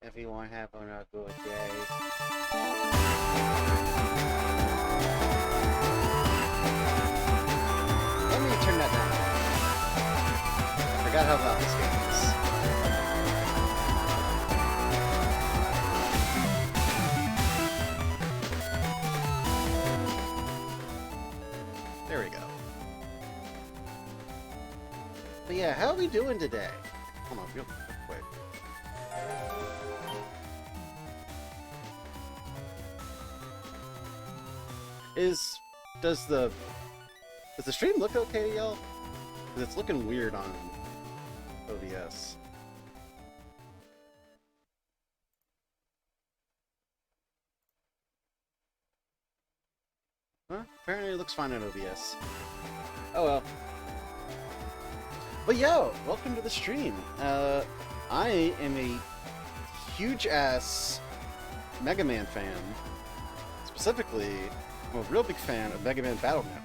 Everyone having a good day. Let me turn that down. I forgot how loud this game is. There we go. But yeah, how are we doing today? Hold on, real quick. Does the stream look okay, y'all? Because it's looking weird on OBS. Huh? Apparently it looks fine on OBS. Oh well. But yo, welcome to the stream. I am a huge-ass Megaman fan. Specifically, I'm a real big fan of Megaman Battle Network.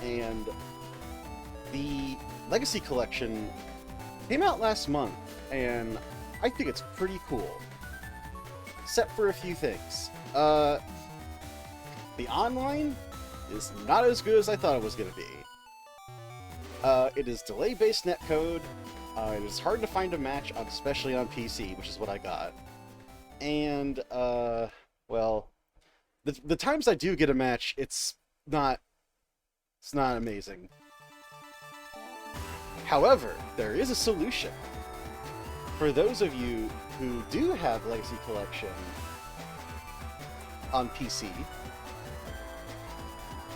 And the Legacy Collection came out last month, and I think it's pretty cool. Except for a few things. The online is not as good as I thought it was going to be. It is delay-based netcode. It is hard to find a match, especially on PC, which is what I got. And, well, the times I do get a match, it's not amazing. However, there is a solution. For those of you who do have Legacy Collection on PC,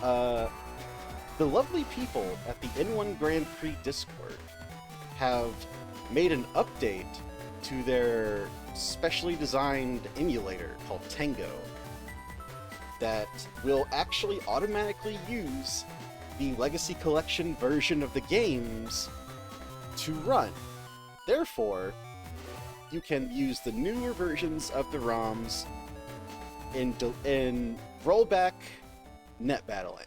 the lovely people at the N1 Grand Prix Discord have made an update to their specially designed emulator called Tango that will actually automatically use the Legacy Collection version of the games to run. Therefore, you can use the newer versions of the ROMs in rollback Netbattling.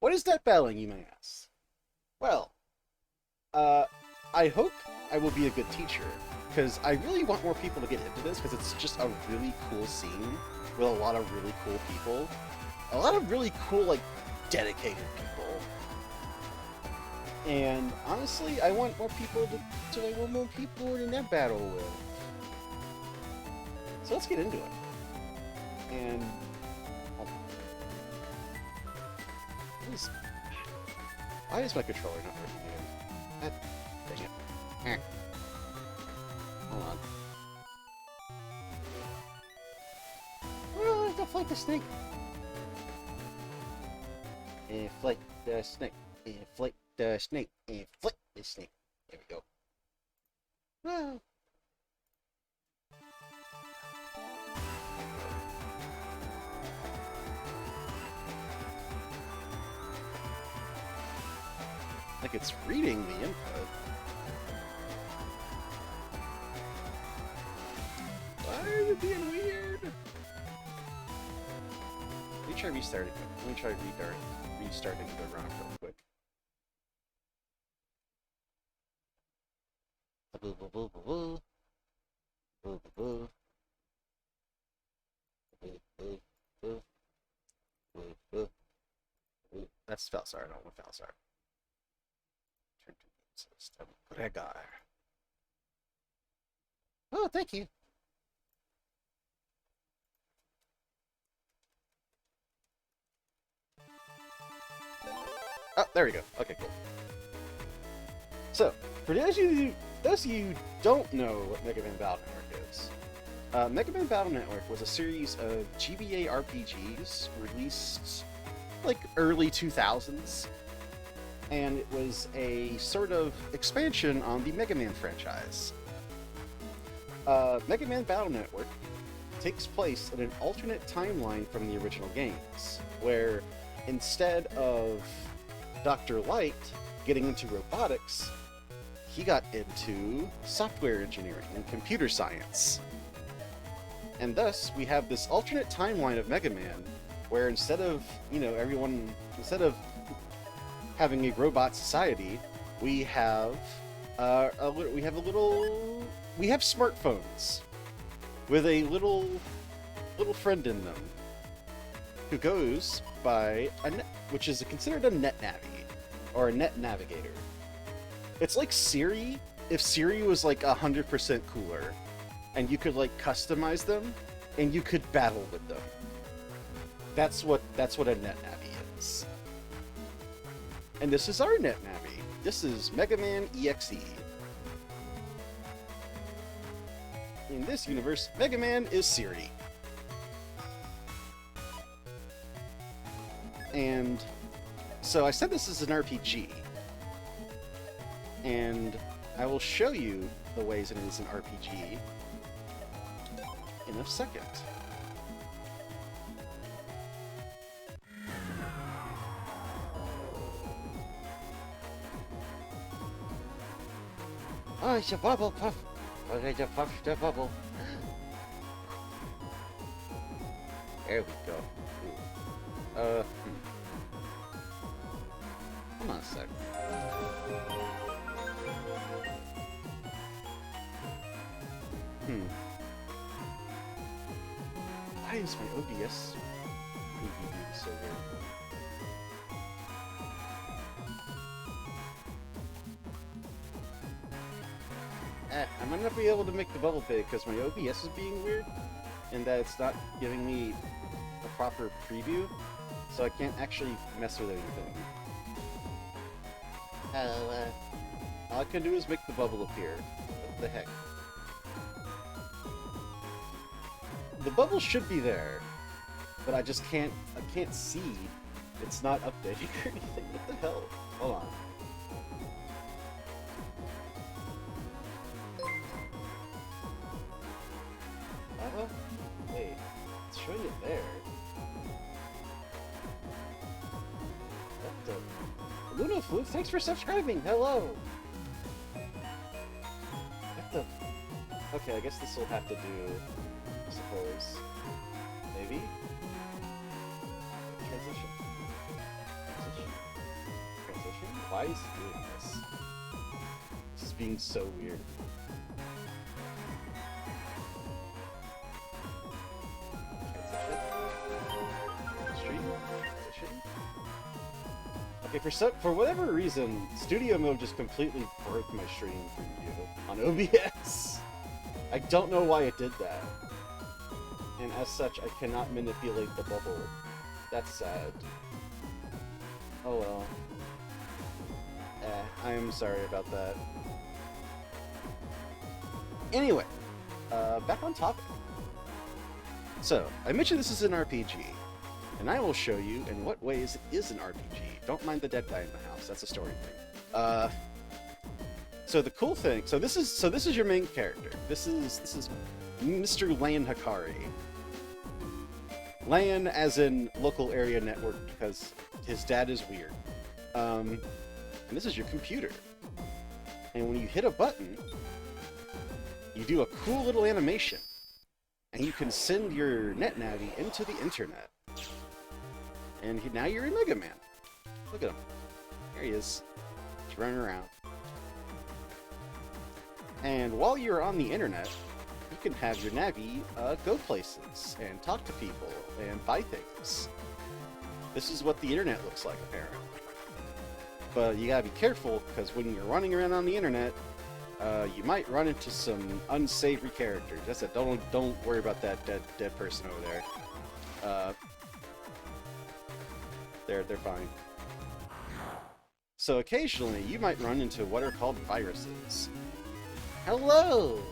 What is Netbattling, you may ask? Well, I hope I will be a good teacher, because I really want more people to get into this, because it's just a really cool scene with a lot of really cool people. A lot of really cool, like, dedicated people. And honestly, I want more people to net battle with. So let's get into it. And why is my controller not working again? God dang it. Hold on. Oh, fight the snake. Inflate the snake. Inflate the snake. Inflate the snake. There we go. Ah. Like it's reading the input. Why is it being weird? Let me try restarting it. Let me try restarting the round real quick. Boo boo boo boo boo. Boo boo boo. Boo boo boo. Boo boo. That's Felsar, I don't want Felsar. Turn to system. Greagar. Oh, thank you. Oh, there we go. Okay, cool. So, for those of you who don't know what Megaman Battle Network is, Megaman Battle Network was a series of GBA RPGs released like early 2000s, and it was a sort of expansion on the Mega Man franchise. Mega Man Battle Network takes place in an alternate timeline from the original games, where instead of Dr. Light getting into robotics, he got into software engineering and computer science. And thus, we have this alternate timeline of Mega Man, where instead of, instead of having a robot society, we have We have smartphones with a little friend in them who goes by which is considered a net navy or a net navigator. It's like Siri if Siri was like 100% cooler, and you could like customize them, and you could battle with them. That's what a net navy is. And this is our net navy. This is Megaman EXE. In this universe, Megaman is Siri. And so I said this is an RPG. And I will show you the ways it is an RPG in a second. Oh, it's a bubble puff. Oh, it's a puff the bubble. There we go. Hold on a sec. Why is my OBS preview so weird? I might not be able to make the bubble fit because my OBS is being weird, and that it's not giving me a proper preview, so I can't actually mess with anything. All I can do is make the bubble appear. What the heck? The bubble should be there, but I just can't. I can't see. It's not updating or anything. What the hell? Hold on. Wait, it's showing it there. What the? Luna Floof, thanks for subscribing. Hello. What the? Okay, I guess this will have to do. I suppose. Maybe? Transition. Transition? Why is he doing this? This is being so weird. Transition? Stream? Transition? Okay, for whatever reason, Studio Mode just completely broke my stream preview on OBS. I don't know why it did that. And as such, I cannot manipulate the bubble. That's sad. Oh well. I am sorry about that. Anyway, back on topic. So, I mentioned this is an RPG, and I will show you in what ways it is an RPG. Don't mind the dead guy in the house, that's a story thing. So the cool thing, so this is your main character. This is Mr. Lan Hikari. LAN as in local area network because his dad is weird. And this is your computer. And when you hit a button, you do a cool little animation. And you can send your NetNavi into the internet. And now you're in Megaman. Look at him. There he is. He's running around. And while you're on the internet, you can have your Navi go places and talk to people and buy things. This is what the internet looks like, apparently. But you gotta be careful, because when you're running around on the internet, you might run into some unsavory characters. That's it. Don't worry about that dead person over there. They're fine. So occasionally, you might run into what are called viruses. Hello!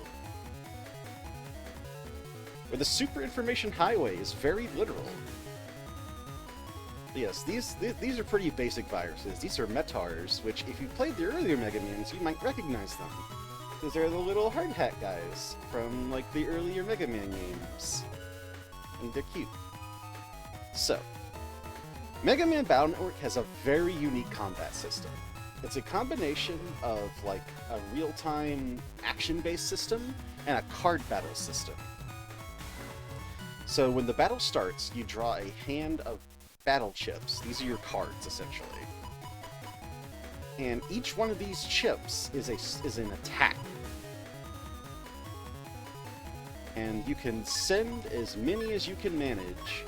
Where the super information highway is very literal. Yes, these are pretty basic viruses. These are Metars, which if you played the earlier Megamans, you might recognize them. Because they're the little hard hat guys from like the earlier Mega Man games. And they're cute. So, Mega Man Battle Network has a very unique combat system. It's a combination of like a real-time action-based system and a card battle system. So when the battle starts, you draw a hand of battle chips. These are your cards, essentially. And each one of these chips is an attack. And you can send as many as you can manage.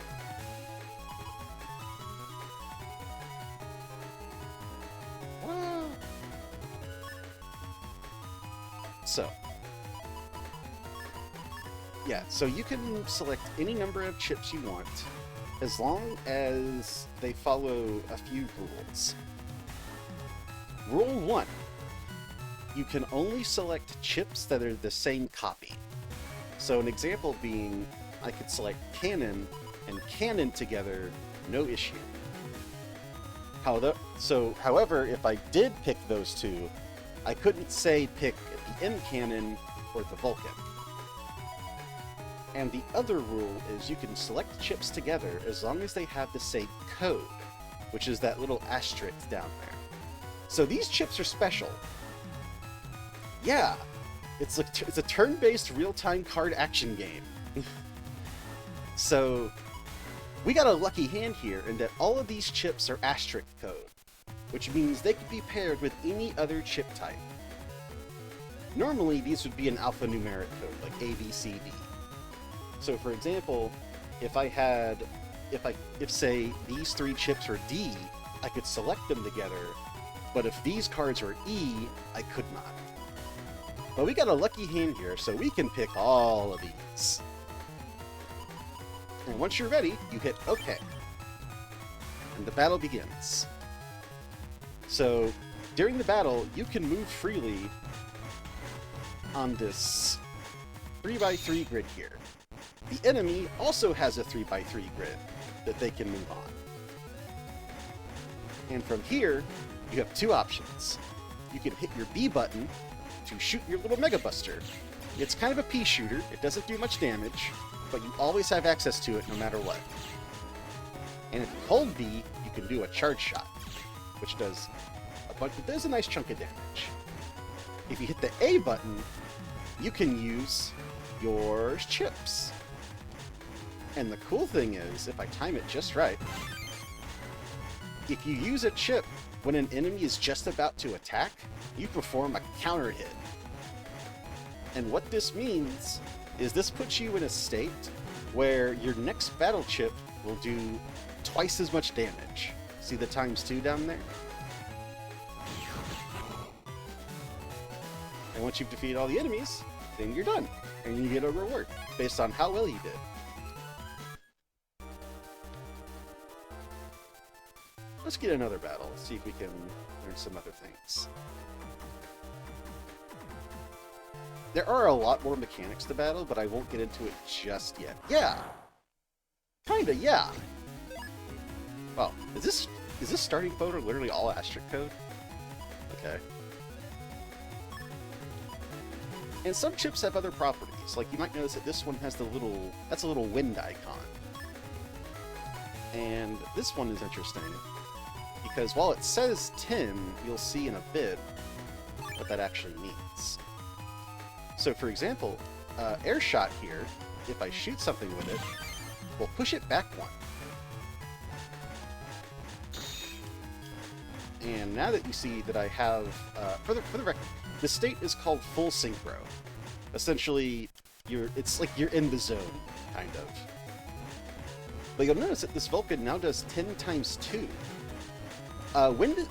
So, yeah, so you can select any number of chips you want, as long as they follow a few rules. Rule 1. You can only select chips that are the same copy. So an example being, I could select Cannon and Cannon together, no issue. However, if I did pick those two, I couldn't say pick the N Cannon or the Vulcan. And the other rule is you can select chips together as long as they have the same code, which is that little asterisk down there. So these chips are special. Yeah, it's a turn-based real-time card action game. So we got a lucky hand here in that all of these chips are asterisk code, which means they could be paired with any other chip type. Normally, these would be an alphanumeric code, like A, B, C, D. So for example, if say these three chips are D, I could select them together, but if these cards are E, I could not. But we got a lucky hand here, so we can pick all of these. And once you're ready, you hit OK. And the battle begins. So during the battle, you can move freely on this 3x3 grid here. The enemy also has a 3x3 grid that they can move on. And from here, you have two options. You can hit your B button to shoot your little Mega Buster. It's kind of a pea shooter, it doesn't do much damage, but you always have access to it no matter what. And if you hold B, you can do a charge shot, which does a nice chunk of damage. If you hit the A button, you can use your chips. And the cool thing is, if I time it just right, if you use a chip when an enemy is just about to attack, you perform a counter hit. And what this means is this puts you in a state where your next battle chip will do twice as much damage. See the ×2 down there? And once you've defeated all the enemies, then you're done. And you get a reward based on how well you did. Let's get another battle, see if we can learn some other things. There are a lot more mechanics to battle, but I won't get into it just yet. Yeah! Kinda, yeah! Well, is this starting photo literally all asterisk code? Okay. And some chips have other properties, like you might notice that this one has that's a little wind icon. And this one is interesting, because while it says 10, you'll see in a bit what that actually means. So for example, air shot here, if I shoot something with it, will push it back one. And now that you see that I have, for the record, the state is called full synchro. Essentially, it's like you're in the zone, kind of. But you'll notice that this Vulcan now does 10 × 2.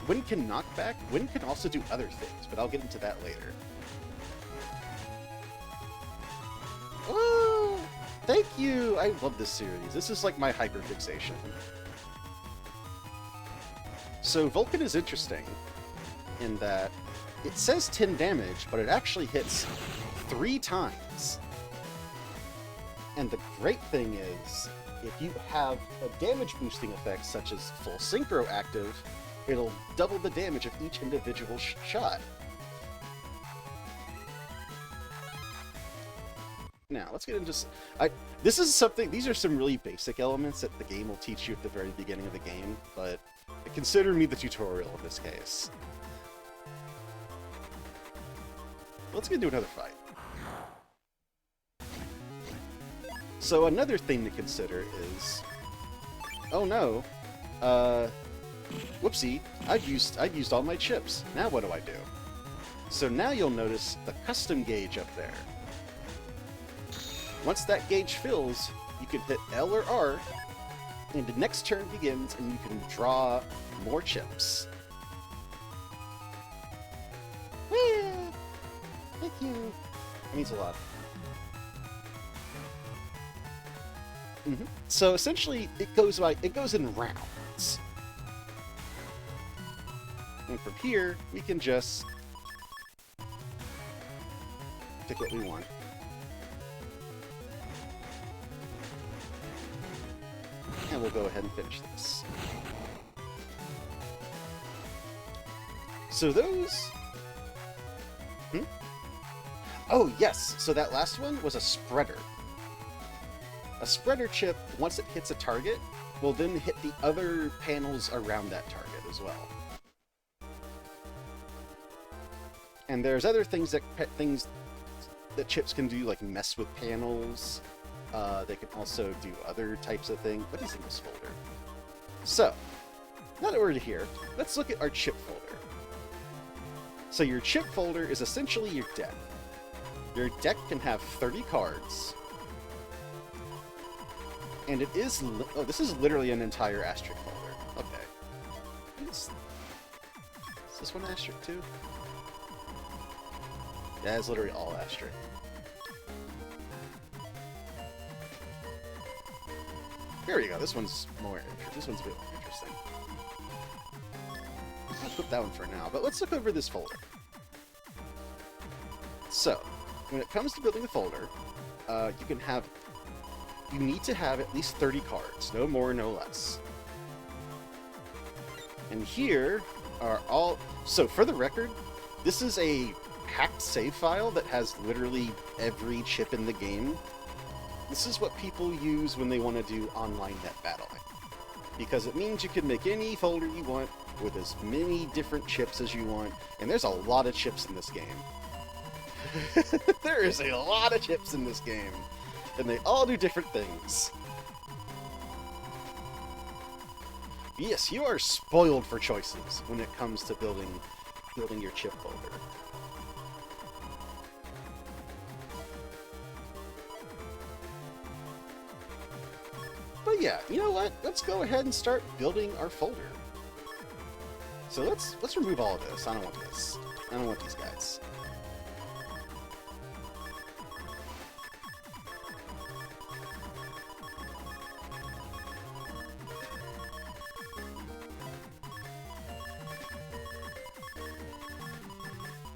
Wind can knock back. Wind can also do other things, but I'll get into that later. Oh, thank you! I love this series. This is like my hyperfixation. So Vulcan is interesting in that it says 10 damage, but it actually hits 3 times. And the great thing is, if you have a damage boosting effect such as full synchro active, it'll double the damage of each individual shot. Now, let's get into... these are some really basic elements that the game will teach you at the very beginning of the game, but consider me the tutorial in this case. Let's get into another fight. So another thing to consider is... Oh no! Whoopsie, I've used all my chips. Now what do I do? So now you'll notice the custom gauge up there. Once that gauge fills, you can hit L or R, and the next turn begins, and you can draw more chips. Whee! Thank you. That means a lot. So essentially, it goes in rounds. And from here, we can just pick what we want. And we'll go ahead and finish this. So those... Oh, yes! So that last one was a spreader. A spreader chip, once it hits a target, will then hit the other panels around that target as well. And there's other things that chips can do, like mess with panels. They can also do other types of things. What is in this folder? So, now that we're here, let's look at our chip folder. So your chip folder is essentially your deck. Your deck can have 30 cards. And it is... Oh, this is literally an entire asterisk folder. Okay. Is this one asterisk too? Yeah, it's literally all asterisk. Here we go. This one's more... This one's a bit more interesting. I'll put that one for now, but let's look over this folder. So, when it comes to building a folder, you need to have at least 30 cards, no more, no less. And here are all... So, for the record, this is a hacked save file that has literally every chip in the game. This is what people use when they want to do online net battling. Because it means you can make any folder you want with as many different chips as you want, and there's a lot of chips in this game. There is a lot of chips in this game, and they all do different things. Yes, you are spoiled for choices when it comes to building your chip folder. But yeah, you know what? Let's go ahead and start building our folder. So let's remove all of this. I don't want this. I don't want these guys.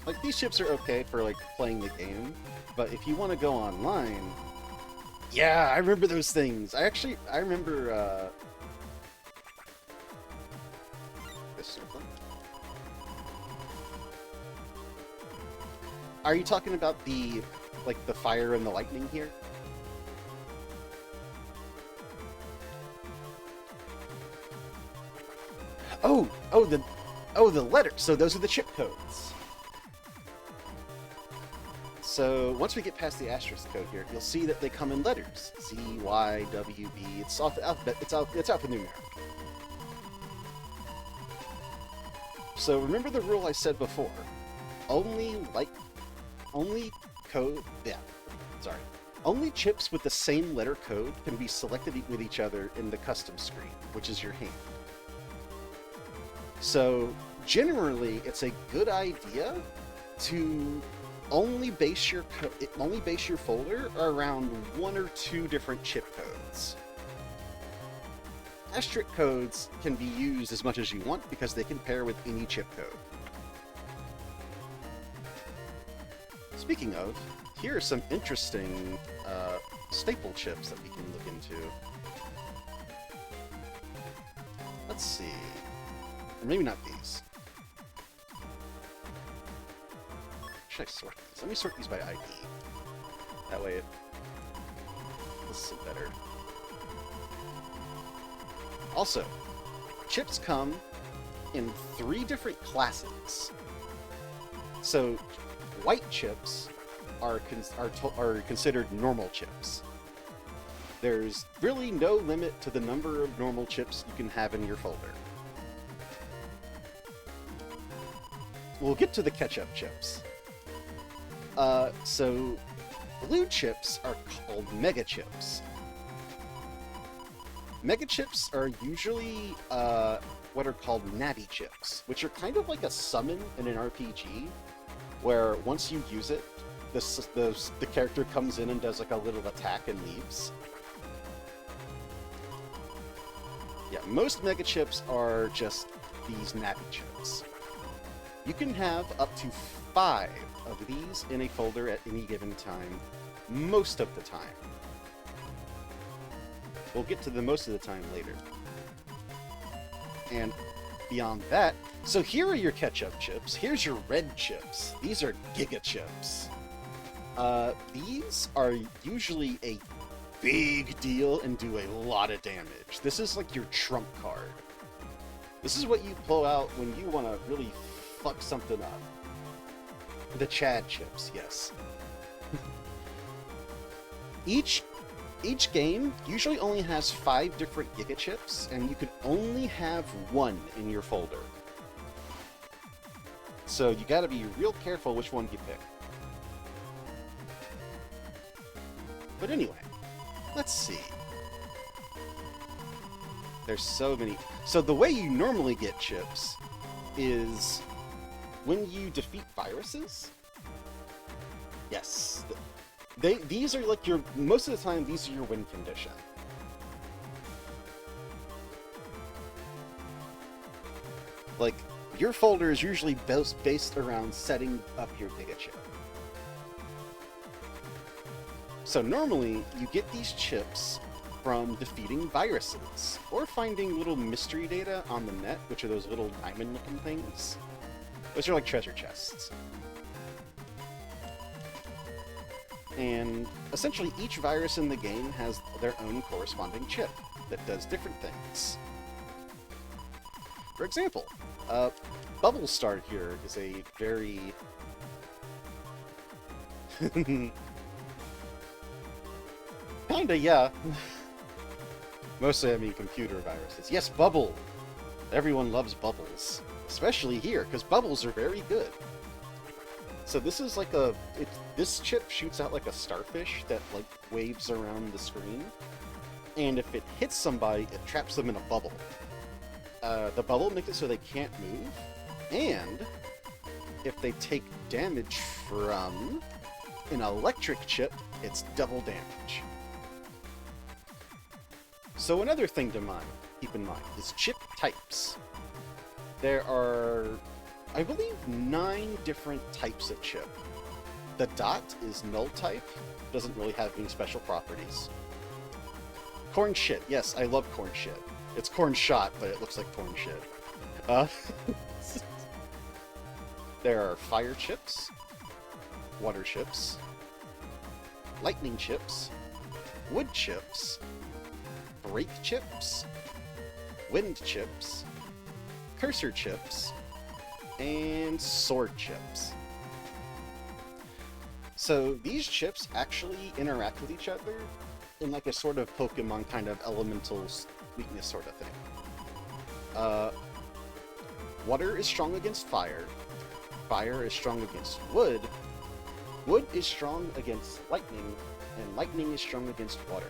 Like, these chips are okay for, like, playing the game, but if you want to go online... Yeah, I remember those things! I remember, this circle. Are you talking about the, like, the fire and the lightning here? Oh, the letters! So those are the chip codes. So once we get past the asterisk code here, you'll see that they come in letters. C, Y, W, B. It's off the alphabet. It's alphanumeric. So remember the rule I said before. Only chips with the same letter code can be selected with each other in the custom screen, which is your hand. So generally, it's a good idea to only base your folder around 1 or 2 different chip codes. Asterisk codes can be used as much as you want because they can pair with any chip code. Speaking of, here are some interesting staple chips that we can look into. Let's see. Or maybe not these. Should I sort these? Let me sort these by ID. That way this is better. Also, chips come in 3 different classes. So, white chips are considered normal chips. There's really no limit to the number of normal chips you can have in your folder. we'll get to the ketchup chips. So blue chips are called mega chips. Mega chips are usually what are called natty chips, which are kind of like a summon in an RPG, where once you use it, the character comes in and does like a little attack and leaves. Yeah, most mega chips are just these natty chips. You can have up to 5 of these in a folder at any given time, most of the time. We'll get to the most of the time later. And beyond that, so here are your ketchup chips. Here's your red chips. These are Giga chips. These are usually a big deal and do a lot of damage. This is like your trump card. This is what you pull out when you want to really fuck something up. The Chad chips, yes. Each game usually only has 5 different Giga chips, and you can only have 1 in your folder. So you gotta be real careful which one you pick. But anyway, let's see. There's so many. So the way you normally get chips is when you defeat viruses. Yes. These are like your, most of the time, these are your win condition. Like, your folder is usually based around setting up your Giga chip. So normally, you get these chips from defeating viruses, or finding little mystery data on the net, which are those little diamond-looking things. Those are like treasure chests. And essentially, each virus in the game has their own corresponding chip that does different things. For example, Bubble Star here is a very... Kinda, yeah. Mostly, I mean, computer viruses. Yes, Bubble! Everyone loves bubbles. Especially here, because bubbles are very good. So this is like a... this chip shoots out like a starfish that, like, waves around the screen. And if it hits somebody, it traps them in a bubble. The bubble makes it so they can't move. And if they take damage from an electric chip, it's double damage. So another thing to keep in mind is chip types. There are, I believe, 9 different types of chip. The dot is null type, doesn't really have any special properties. Corn shit, yes, I love corn shit. It's corn shot, but it looks like corn shit. There are fire chips, water chips, lightning chips, wood chips, brake chips, wind chips, cursor chips, and sword chips. So these chips actually interact with each other in like a sort of Pokemon kind of elemental weakness sort of thing. Water is strong against fire. Fire is strong against wood. Wood is strong against lightning, and lightning is strong against water.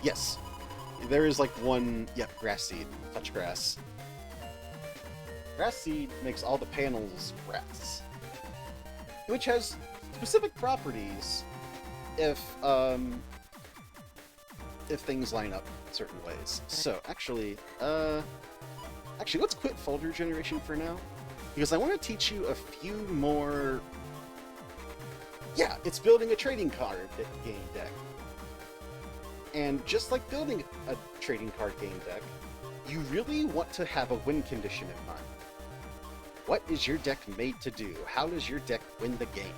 Yes, there is like one, yep, grass seed, touch grass. Grass seed makes all the panels grass, which has specific properties if things line up certain ways. So actually, let's quit folder generation for now, because I want to teach you a few more. Yeah, it's building a trading card game deck. And just like building a trading card game deck, you really want to have a win condition in mind. What is your deck made to do? How does your deck win the game?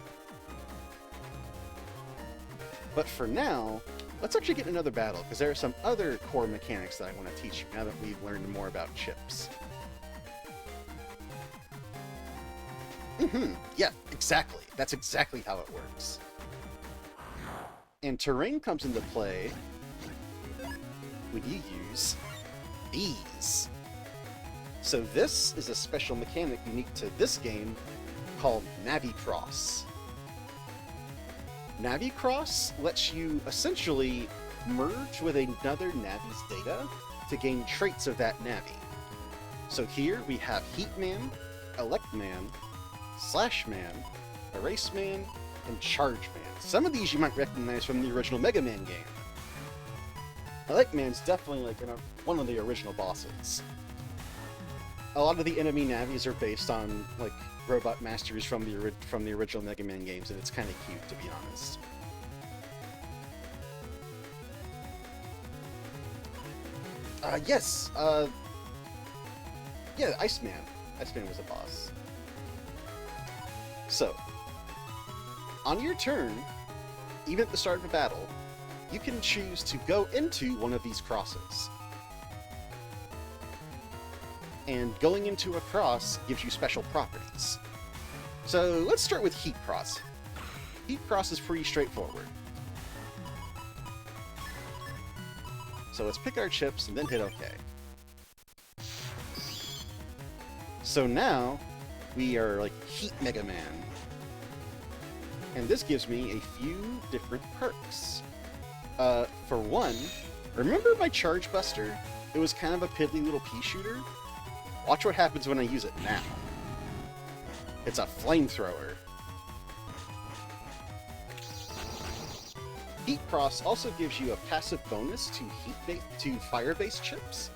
But for now, let's actually get another battle, because there are some other core mechanics that I want to teach you now that we've learned more about chips. Yeah, exactly. That's exactly how it works. And terrain comes into play when you use these. So this is a special mechanic unique to this game called Navicross. Navicross lets you essentially merge with another Navi's data to gain traits of that Navi. So here we have Heatman, Electman, Slashman, Eraseman, and Chargeman. Some of these you might recognize from the original Megaman game. Electman's definitely like one of the original bosses. A lot of the enemy Navis are based on like robot masters from the original Mega Man games, and it's kind of cute, to be honest. Yes, yeah, Iceman. Iceman was a boss. So, on your turn, even at the start of a battle, you can choose to go into one of these crosses. And going into a cross gives you special properties. So let's start with Heat Cross. Heat Cross is pretty straightforward. So let's pick our chips and then hit OK. So now we are like Heat Mega Man. And this gives me a few different perks. For one, remember my Charge Buster? It was kind of a piddly little pea shooter. Watch what happens when I use it now. It's a flamethrower. Heat Cross also gives you a passive bonus to fire-based chips.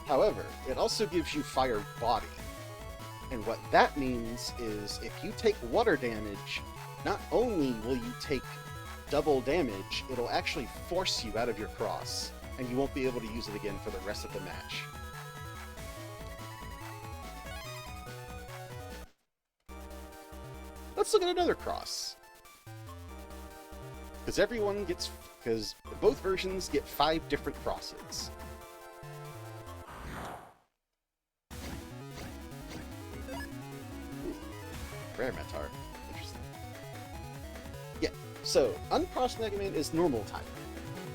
However, it also gives you fire body. And what that means is if you take water damage, not only will you take double damage, it'll actually force you out of your cross, and you won't be able to use it again for the rest of the match. Let's look at another cross. Because both versions get 5 different crosses. Rare Metar. Interesting. Yeah, so uncrossed Mega Man is normal type.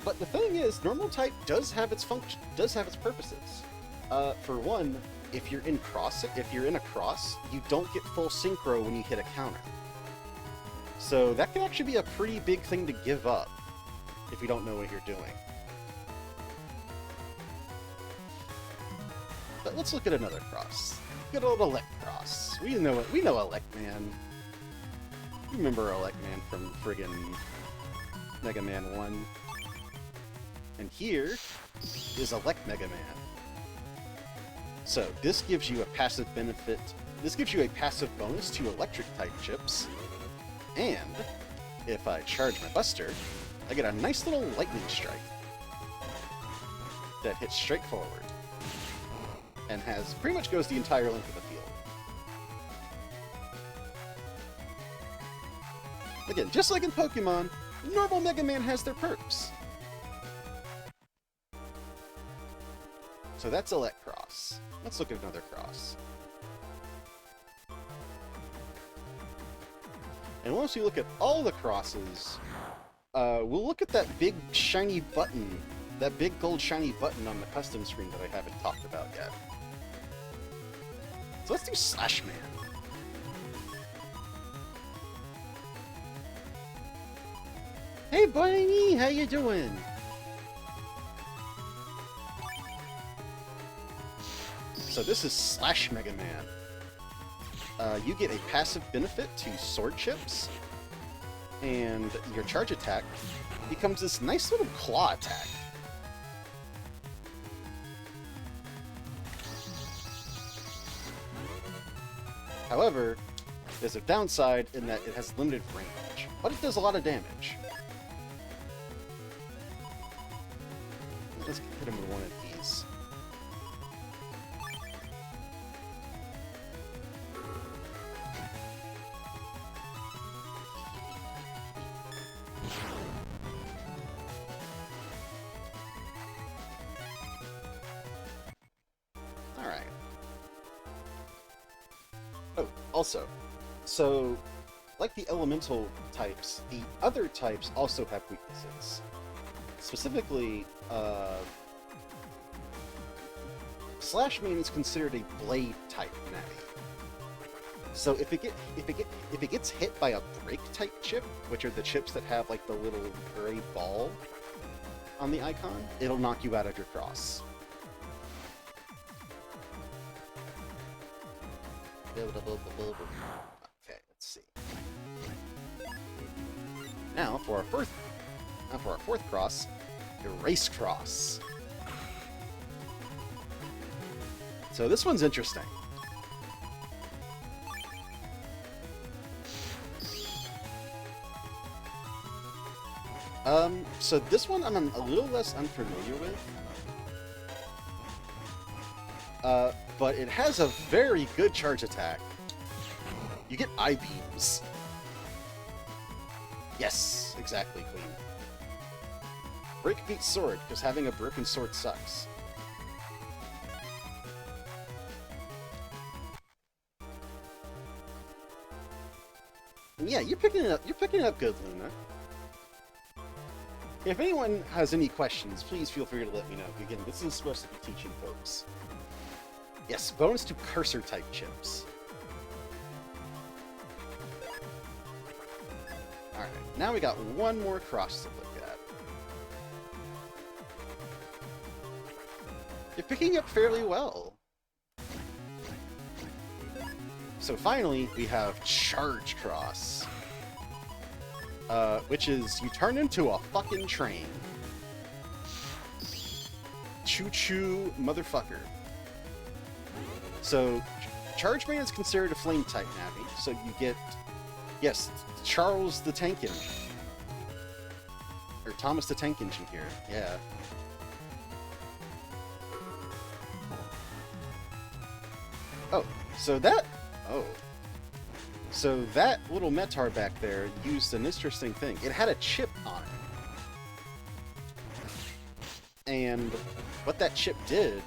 But the thing is, normal type does have its function, does have its purposes. For one, if you're in a cross, you don't get full synchro when you hit a counter. So that can actually be a pretty big thing to give up if you don't know what you're doing. But let's look at another cross. Good old Elect Cross. We know Electman. You remember Electman from friggin' Mega Man 1. And here is Elect Mega Man. So this gives you a passive benefit. This gives you a passive bonus to electric type chips. And if I charge my Buster, I get a nice little lightning strike that hits straight forward and pretty much goes the entire length of the field. Again, just like in Pokemon, normal Mega Man has their perks. So that's Elect Cross. Let's look at another cross. And once we look at all the crosses, we'll look at that big shiny button, that big gold shiny button on the custom screen that I haven't talked about yet. So let's do Slashman. Hey buddy, how you doing? So this is Slash Mega Man. You get a passive benefit to sword chips, and your charge attack becomes this nice little claw attack. However, there's a downside in that it has limited range, but it does a lot of damage. Let's hit him with one of these. Also, so, like the elemental types, the other types also have weaknesses. Specifically, Slashman is considered a blade type Navi. So if it gets hit by a break type chip, which are the chips that have like the little gray ball on the icon, it'll knock you out of your cross. Okay, let's see. Now for our fourth cross, Erase Cross. So this one's interesting. So this one I'm a little less unfamiliar with. But it has a very good charge attack. You get I-beams. Yes, exactly, Queen. Break beats sword, because having a broken sword sucks. And yeah, you're picking it up good, Luna. If anyone has any questions, please feel free to let me know. Again, this is supposed to be teaching folks. Yes, bonus to cursor type chips. Alright, now we got one more cross to look at. You're picking up fairly well. So finally, we have Charge Cross. Which is, you turn into a fucking train. Choo-choo motherfucker. So, Charge Man is considered a flame type Navi, so you get, yes, Charles the Tank Engine. Or Thomas the Tank Engine here, yeah. Oh, so that, oh. So that little Metar back there used an interesting thing. It had a chip on it. And what that chip did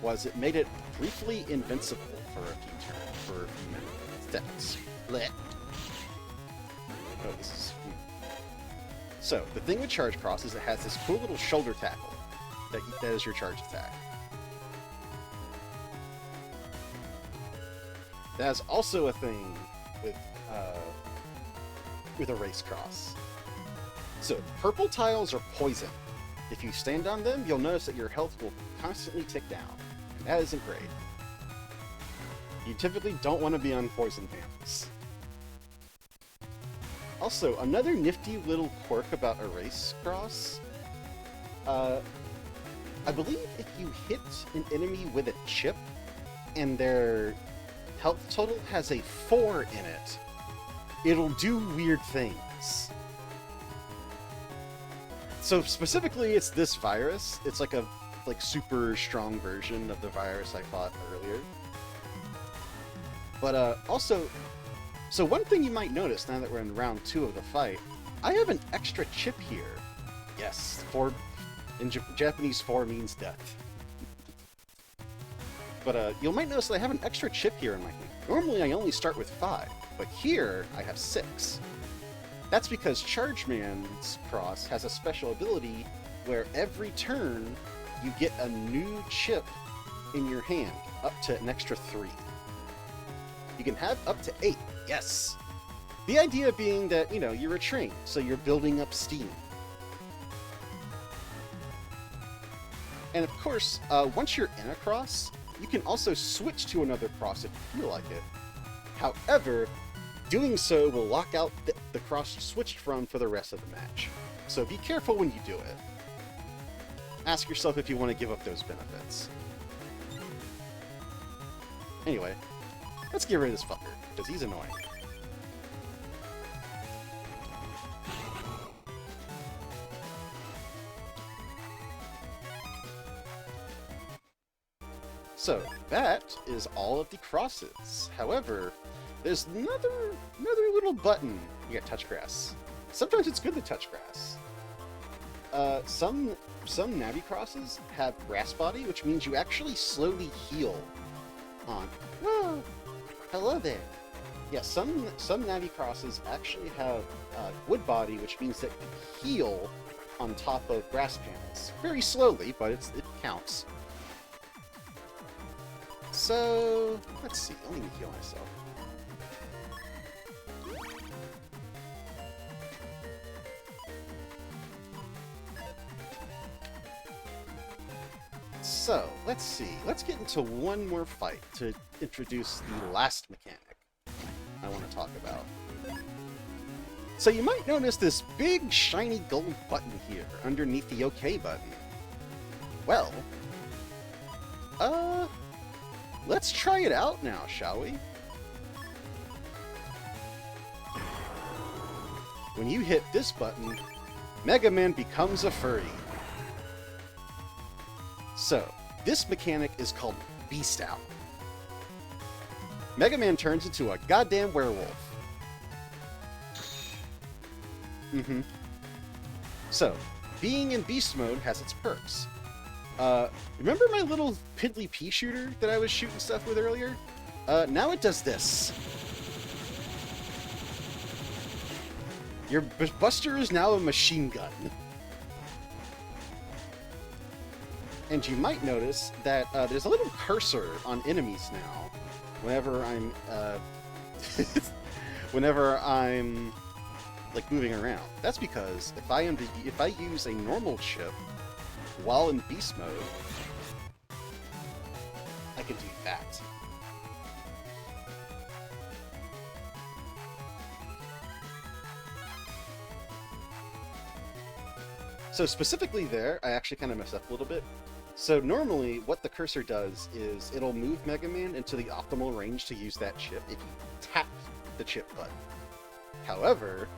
was it made it briefly invincible for a few minutes. Blech. Oh, this is... So, the thing with Charge Cross is it has this cool little shoulder tackle that is your charge attack. That's also a thing with Erase Cross. So, purple tiles are poison. If you stand on them, you'll notice that your health will constantly tick down. And that isn't great. You typically don't want to be on poison panels. Also, another nifty little quirk about Erase Cross. I believe if you hit an enemy with a chip, and their health total has a 4 in it, it'll do weird things. So specifically, it's this virus. It's like a super strong version of the virus I fought earlier. But also, so one thing you might notice now that we're in round 2 of the fight, I have an extra chip here. Yes, 4 in Japanese 4 means death. But you might notice that I have an extra chip here in my hand. Normally I only start with 5, but here I have 6. That's because Charge Man's Cross has a special ability where every turn you get a new chip in your hand, up to an extra 3. You can have up to 8, yes! The idea being that, you know, you're a train, so you're building up steam. And of course, once you're in a cross, you can also switch to another cross if you feel like it. However, doing so will lock out the cross you switched from for the rest of the match. So be careful when you do it. Ask yourself if you want to give up those benefits. Anyway, let's get rid of this fucker, because he's annoying. So, that is all of the crosses. However, there's another little button. You got touch grass. Sometimes it's good to touch grass. Some Navi crosses have grass body, which means you actually slowly heal on. Whoa! Hello there. Yeah, some Navi crosses actually have wood body, which means that you heal on top of grass panels. Very slowly, but it counts. So, let's see. Let me heal myself. So, let's see. Let's get into one more fight to introduce the last mechanic I want to talk about. So you might notice this big shiny gold button here underneath the OK button. Well, let's try it out now, shall we? When you hit this button, Megaman becomes a furry. So, this mechanic is called Beast Out. Megaman turns into a goddamn werewolf. So, being in beast mode has its perks. Remember my little piddly pea shooter that I was shooting stuff with earlier? Now it does this. Your buster is now a machine gun. And you might notice that there's a little cursor on enemies now whenever I'm like moving around. That's because if I use a normal chip while in beast mode, I can do that. So specifically there, I actually kind of messed up a little bit. So normally, what the cursor does is it'll move Mega Man into the optimal range to use that chip if you tap the chip button. However,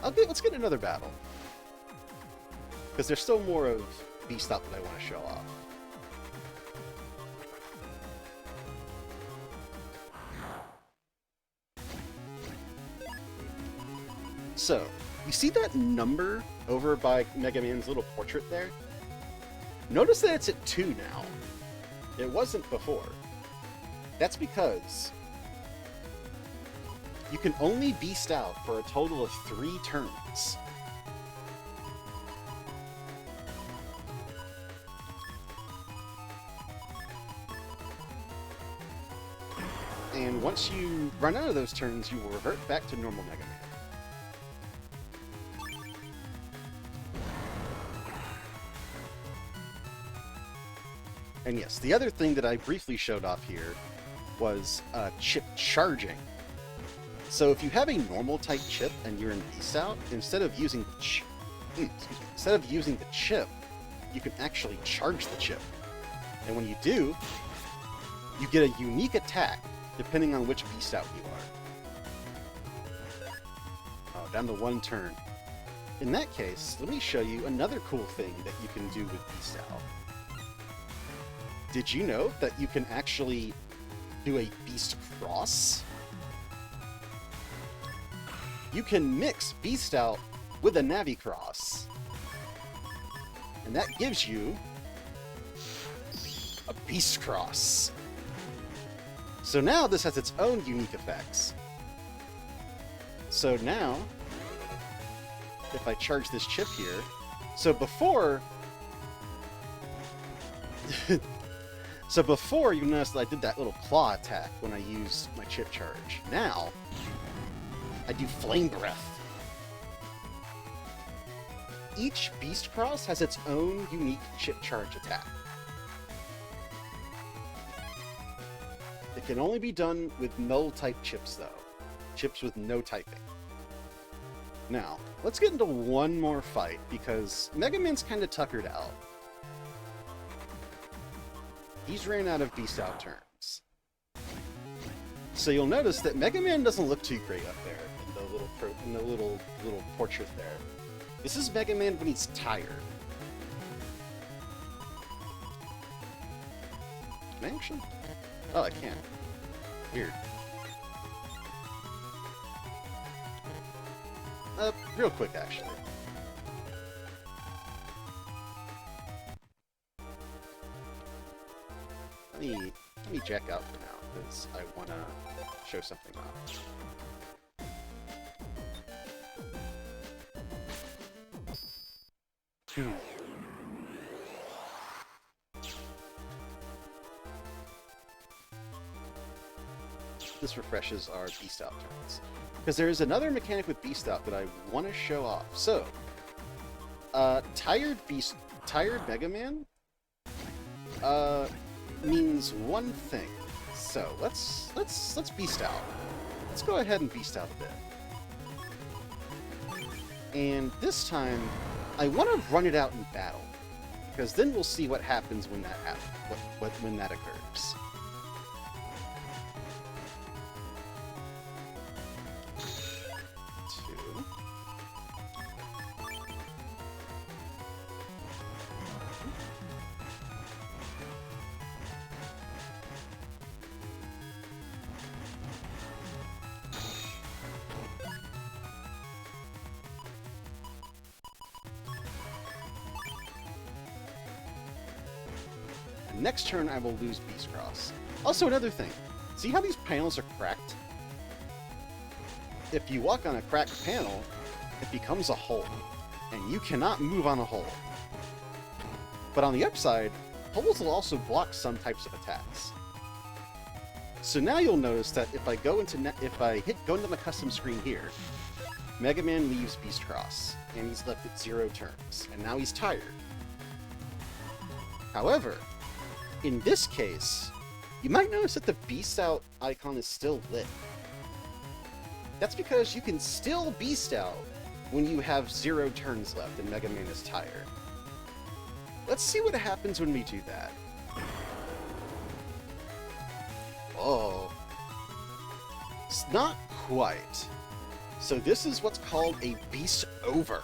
let's get another battle. Because there's still more of Beast Up that I want to show off. So, you see that number over by Mega Man's little portrait there? Notice that it's at 2 now. It wasn't before. That's because you can only beast out for a total of 3 turns. And once you run out of those turns, you will revert back to normal Mega Man. And yes, the other thing that I briefly showed off here was chip charging. So if you have a normal type chip and you're in Beast Out, instead of using the chip, you can actually charge the chip. And when you do, you get a unique attack depending on which Beast Out you are. Oh, down to 1 turn. In that case, let me show you another cool thing that you can do with Beast Out. Did you know that you can actually do a Beast Cross? You can mix Beast Out with a Navi Cross. And that gives you a Beast Cross. So now this has its own unique effects. So now, if I charge this chip here, so before you noticed that I did that little claw attack when I used my chip charge. Now, I do Flame Breath. Each Beast Cross has its own unique chip charge attack. It can only be done with null-type chips, though. Chips with no typing. Now, let's get into one more fight, because Mega Man's kind of tuckered out. He's ran out of Beast Out turns. So you'll notice that Mega Man doesn't look too great up there in the little portrait there. This is Mega Man when he's tired. Can I actually? Oh, I can. Weird. Real quick, actually. Let me jack out for now, because I want to show something off. Hmm. This refreshes our Beast Out turns. Because there is another mechanic with Beast Out that I want to show off. So, tired Megaman means one thing. So let's Beast Out. Let's go ahead and Beast Out a bit. And this time, I want to run it out in battle, because then we'll see what happens when that when that occurs. Next turn, I will lose Beast Cross. Also, another thing. See how these panels are cracked? If you walk on a cracked panel, it becomes a hole, and you cannot move on a hole. But on the upside, holes will also block some types of attacks. So now you'll notice that if I go into go into my custom screen here, Mega Man leaves Beast Cross, and he's left at 0 turns, and now he's tired. However, in this case, you might notice that the Beast Out icon is still lit. That's because you can still Beast Out when you have 0 turns left and Mega Man is tired. Let's see what happens when we do that. Oh. It's not quite. So this is what's called a Beast Over.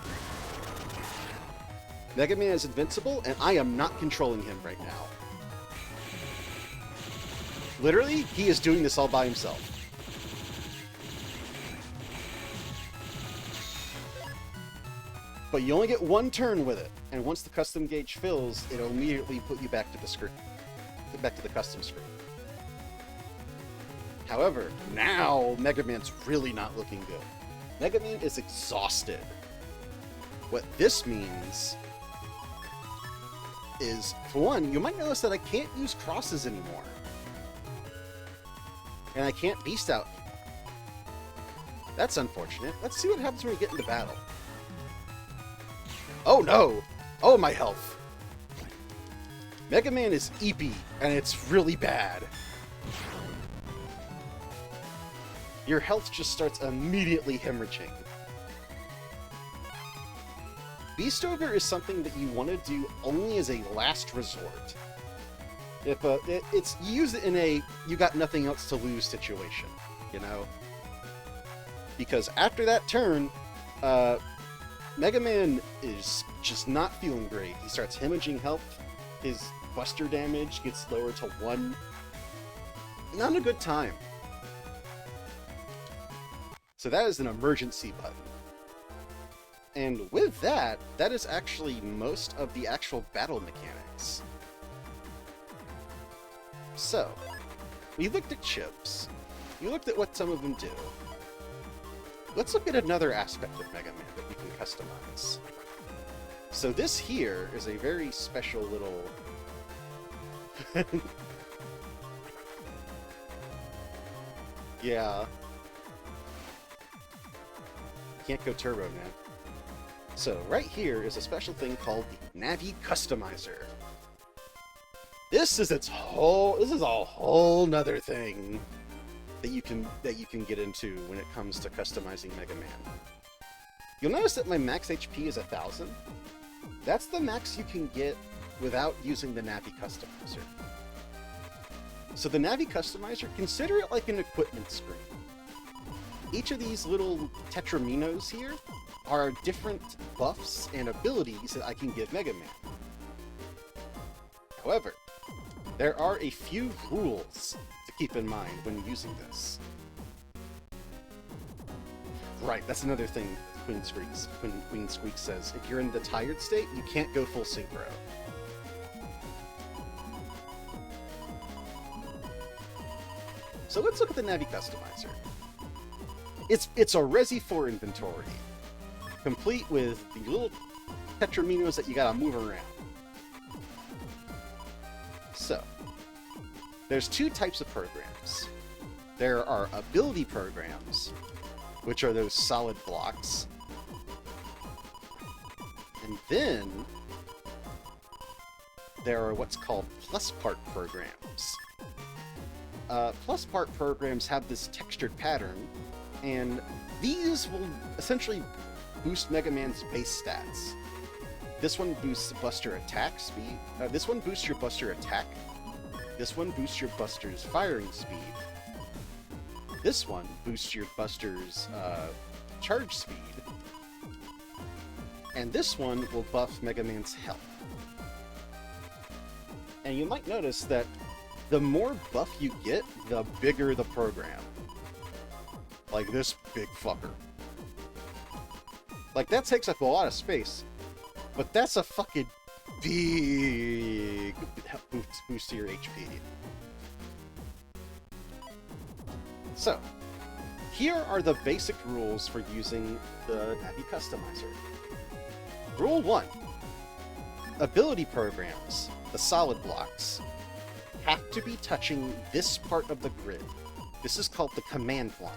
Mega Man is invincible, and I am not controlling him right now. Literally, he is doing this all by himself. But you only get 1 turn with it, and once the custom gauge fills, it'll immediately put you back to the screen, back to the custom screen. However, now Mega Man's really not looking good. Mega Man is exhausted. What this means is, for one, you might notice that I can't use crosses anymore. And I can't Beast Out. That's unfortunate. Let's see what happens when we get into battle. Oh no! Oh, my health! Mega Man is eepy, and it's really bad. Your health just starts immediately hemorrhaging. Beast Over is something that you want to do only as a last resort. If it's you use it in a you got nothing else to lose situation, you know? Because after that turn, Mega Man is just not feeling great. He starts hemorrhaging health, his buster damage gets lowered to 1. Not a good time. So that is an emergency button. And with that, that is actually most of the actual battle mechanics. So, we looked at chips. You looked at what some of them do. Let's look at another aspect of Mega Man that we can customize. So this here is a very special little... Yeah. Can't go turbo, man. So right here is a special thing called the Navi Customizer. This is a whole nother thing that you can get into when it comes to customizing Mega Man. You'll notice that my max HP is 1000. That's the max you can get without using the Navi Customizer. So the Navi Customizer, consider it like an equipment screen. Each of these little tetraminos here are different buffs and abilities that I can give Mega Man. However, there are a few rules to keep in mind when using this. Right, that's another thing Queen Squeak says. If you're in the tired state, you can't go full synchro. So let's look at the Navi Customizer. It's a Resi 4 inventory, complete with the little Tetraminos that you gotta move around. So, there's two types of programs. There are ability programs, which are those solid blocks. And then there are what's called plus part programs. Plus part programs have this textured pattern, and these will essentially boost Mega Man's base stats. This one boosts Buster attack speed. This one boosts your Buster attack. This one boosts your Buster's firing speed. This one boosts your Buster's charge speed. And this one will buff Mega Man's health. And you might notice that the more buff you get, the bigger the program. Like this big fucker. Like, that takes up a lot of space, but that's a fucking big boost to your HP. So, here are the basic rules for using the Navi Customizer. Rule 1. Ability programs, the solid blocks, have to be touching this part of the grid. This is called the command line.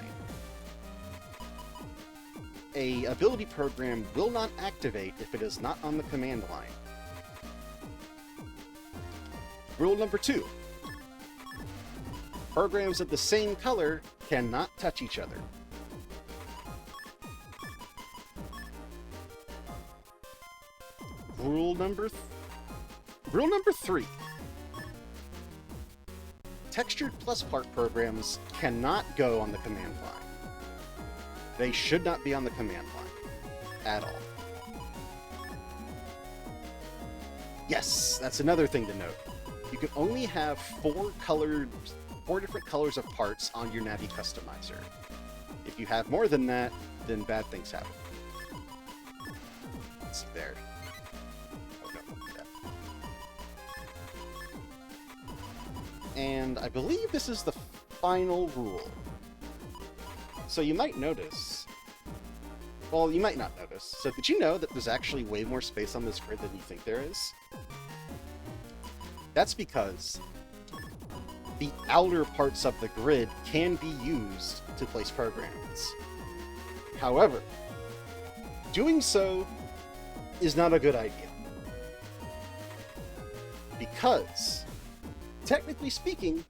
A ability program will not activate if it is not on the command line. Rule number 2. Programs of the same color cannot touch each other. Rule number 3. Textured plus part programs cannot go on the command line. They should not be on the command line at all. Yes, that's another thing to note. You can only have 4 different colors of parts on your Navi Customizer. If you have more than that, then bad things happen. Let's see there. Oh no, yeah. And I believe this is the final rule. So you might notice... Well, you might not notice. So did you know that there's actually way more space on this grid than you think there is? That's because the outer parts of the grid can be used to place programs. However, doing so is not a good idea. Because, technically speaking,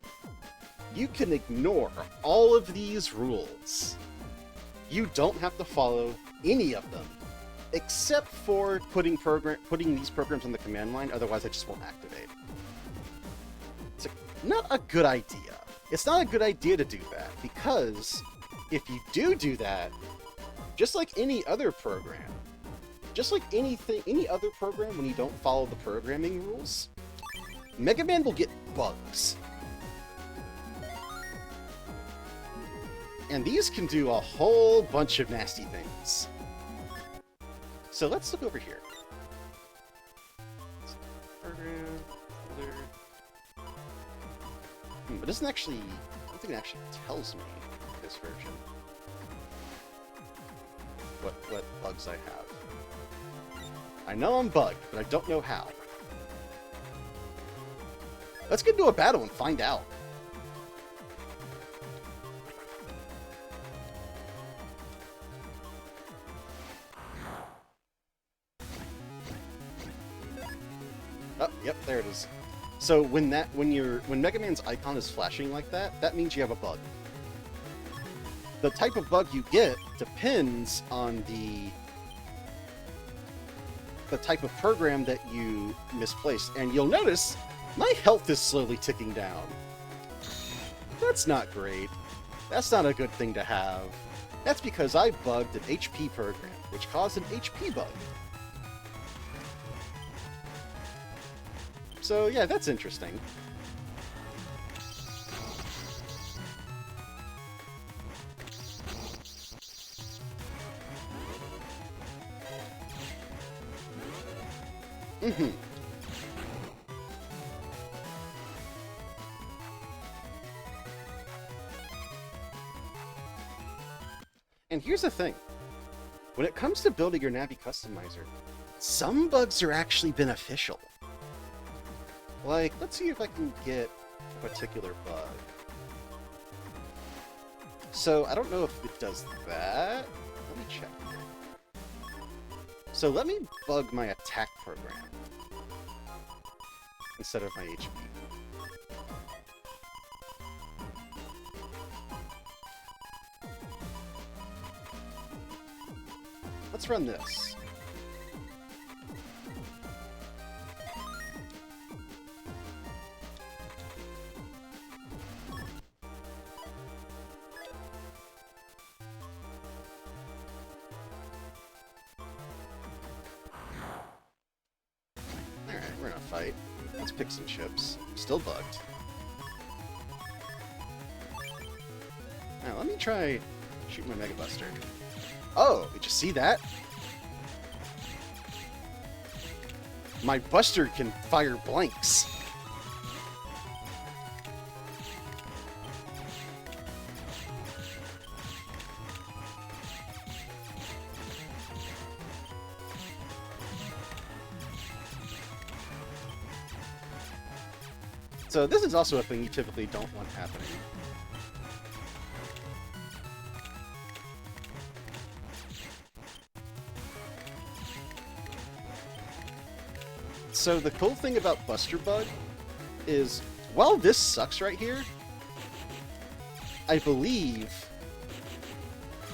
you can ignore all of these rules. You don't have to follow any of them, except for putting these programs on the command line, otherwise they just won't activate. It's not a good idea. It's not a good idea to do that, because if you do that, just like any other program, just like any other program when you don't follow the programming rules, Mega Man will get bugs. And these can do a whole bunch of nasty things. So let's look over here. It doesn't actually... I don't think it actually tells me, this version, what bugs I have. I know I'm bugged, but I don't know how. Let's get into a battle and find out. Oh, yep, there it is. So when Mega Man's icon is flashing like that, that means you have a bug. The type of bug you get depends on the type of program that you misplaced. And you'll notice my health is slowly ticking down. That's not great. That's not a good thing to have. That's because I bugged an HP program, which caused an HP bug. So yeah, that's interesting. Mm-hmm. And here's the thing. When it comes to building your Navi Customizer, some bugs are actually beneficial. Like, let's see if I can get a particular bug. So, I don't know if it does that. Let me check. So, let me bug my attack program instead of my HP. Let's run this. Alright, we're gonna fight. Let's pick some chips. Still bugged. Now, let me try shoot my Mega Buster. Oh, did you see that? My Buster can fire blanks. So this is also a thing you typically don't want happening. So the cool thing about Buster Bug is, while this sucks right here, I believe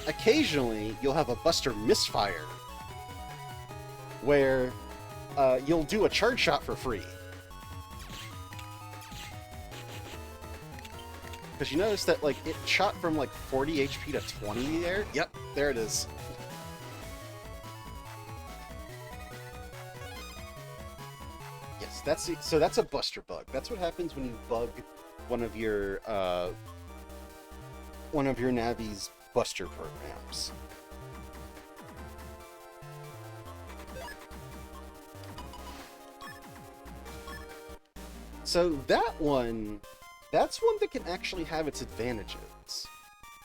occasionally you'll have a Buster misfire where you'll do a charge shot for free. Because you notice that, like, it shot from, like, 40 HP to 20 there? Yep, there it is. Yes, so that's a Buster Bug. That's what happens when you bug one of your Navi's Buster programs. So that's one that can actually have its advantages.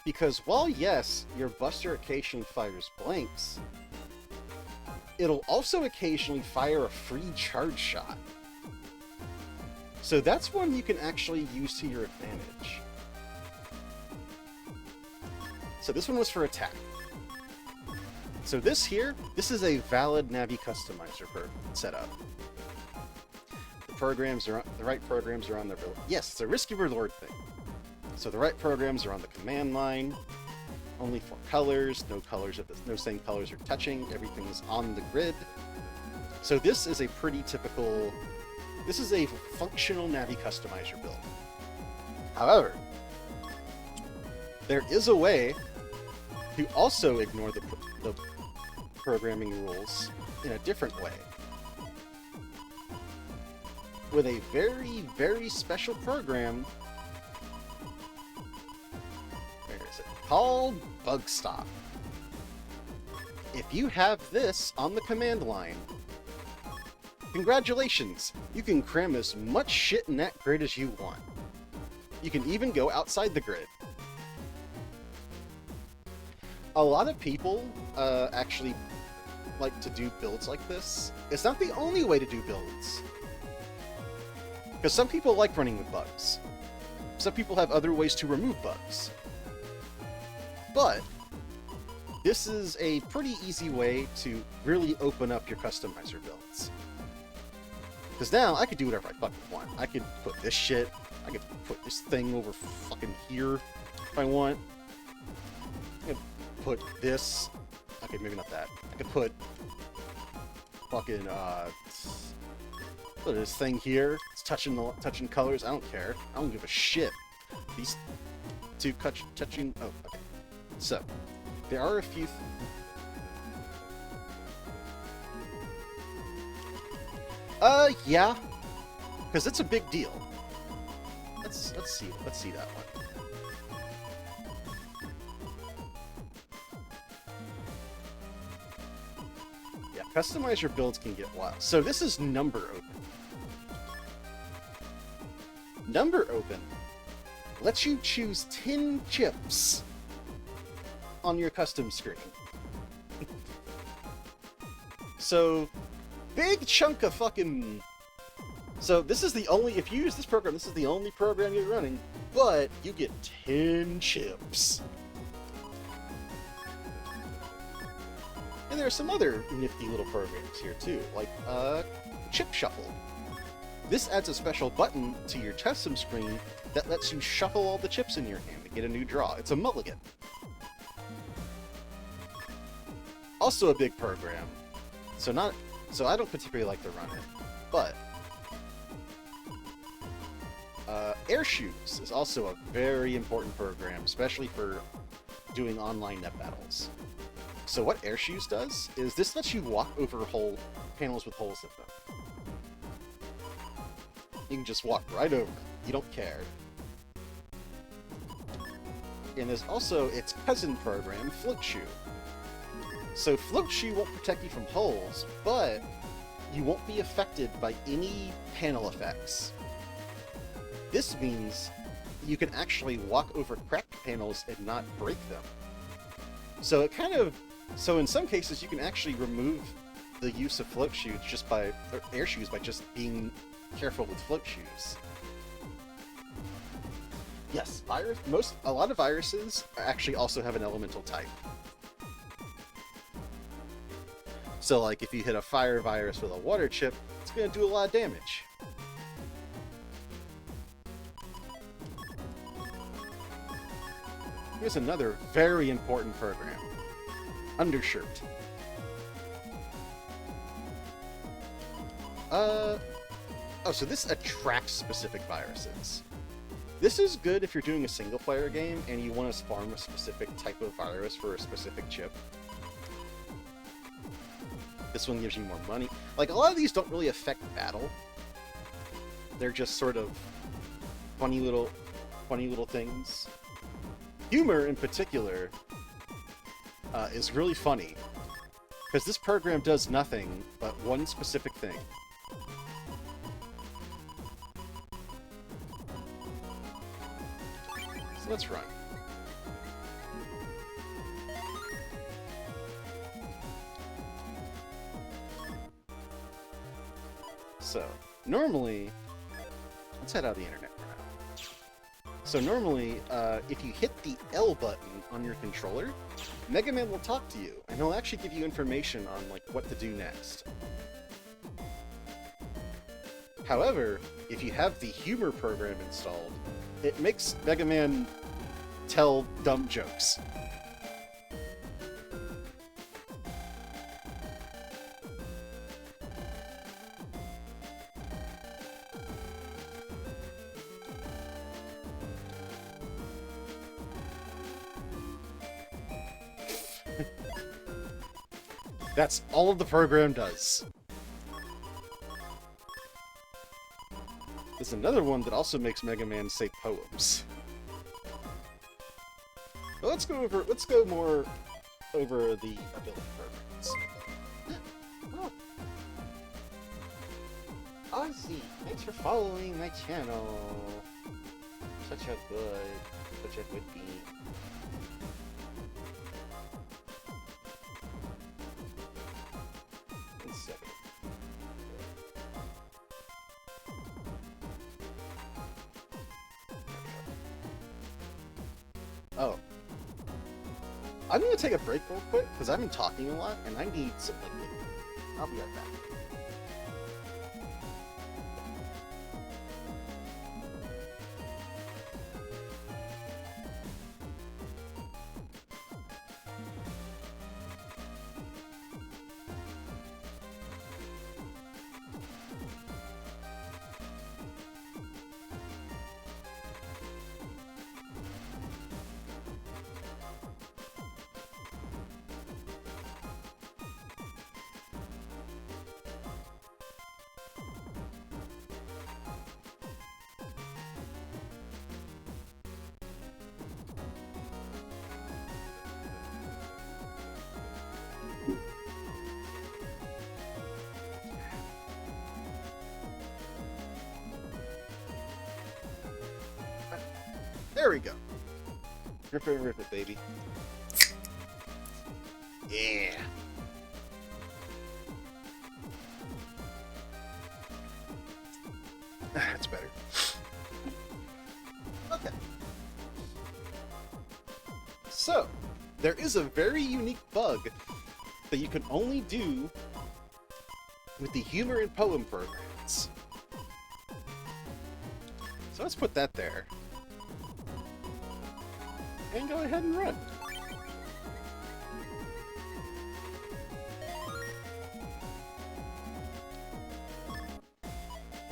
Because while, yes, your Buster occasionally fires blanks, it'll also occasionally fire a free charge shot. So that's one you can actually use to your advantage. So this one was for attack. So this is a valid Navi customizer setup. The right programs are on the... Yes, it's a risky reward thing. So the right programs are on the command line. Only 4 colors. No same colors are touching. Everything's on the grid. So this is a pretty typical... This is a functional Navi customizer build. However, there is a way to also ignore the programming rules in a different way. With a very, very special program. Where is it? Called Bug Stop. If you have this on the command line, congratulations! You can cram as much shit in that grid as you want. You can even go outside the grid. A lot of people actually like to do builds like this. It's not the only way to do builds. Because some people like running with bugs. Some people have other ways to remove bugs. But this is a pretty easy way to really open up your customizer builds. Because now I could do whatever I fucking want. I could put this shit, I could put this thing over fucking here if I want. I could put this, okay, maybe not that. I could put fucking, look at this thing here. It's touching colors. I don't care. I don't give a shit. These two touching. Oh, okay. So there are a few. Yeah, because it's a big deal. Let's see that one. Yeah, customizer builds can get wild. So this is number open. Number open lets you choose 10 chips on your custom screen. So big chunk of fucking... So this is the only... If you use this program, this is the only program you're running, but you get 10 chips. And there are some other nifty little programs here too, like Chip Shuffle. This adds a special button to your custom screen that lets you shuffle all the chips in your hand to get a new draw. It's a mulligan. Also a big program. So I don't particularly like to run it, but Air Shoes is also a very important program, especially for doing online net battles. So what Air Shoes does is this lets you walk over panels with holes in them. You can just walk right over them. You don't care. And there's also its cousin program, Float Shoe. So Float Shoe won't protect you from holes, but you won't be affected by any panel effects. This means you can actually walk over cracked panels and not break them. So so in some cases you can actually remove the use of float shoes or air shoes by just being careful with float shoes. Yes, a lot of viruses actually also have an elemental type. So like if you hit a fire virus with a water chip, it's going to do a lot of damage. Here's another very important program. Undershirt. So this attracts specific viruses. This is good if you're doing a single-player game and you want to farm a specific type of virus for a specific chip. This one gives you more money. Like, a lot of these don't really affect battle. They're just sort of funny little things. Humor, in particular, is really funny, because this program does nothing but one specific thing. So let's run. So, normally, let's head out of the internet for now. So normally, if you hit the L button on your controller, Megaman will talk to you, and he'll actually give you information on like what to do next. However, if you have the humor program installed, it makes Megaman tell dumb jokes. That's all the program does. There's another one that also makes Mega Man say poems. But let's go more over the ability programs. Oh. Ozzy, thanks for following my channel. Such a good bean. Oh. I'm gonna take a break real quick, because I've been talking a lot, and I need some liquid. I'll be right back. There we go. Rip it, baby. Yeah. there is a very unique bug that you can only do with the humor and poem programs. So let's put that there. And go ahead and run.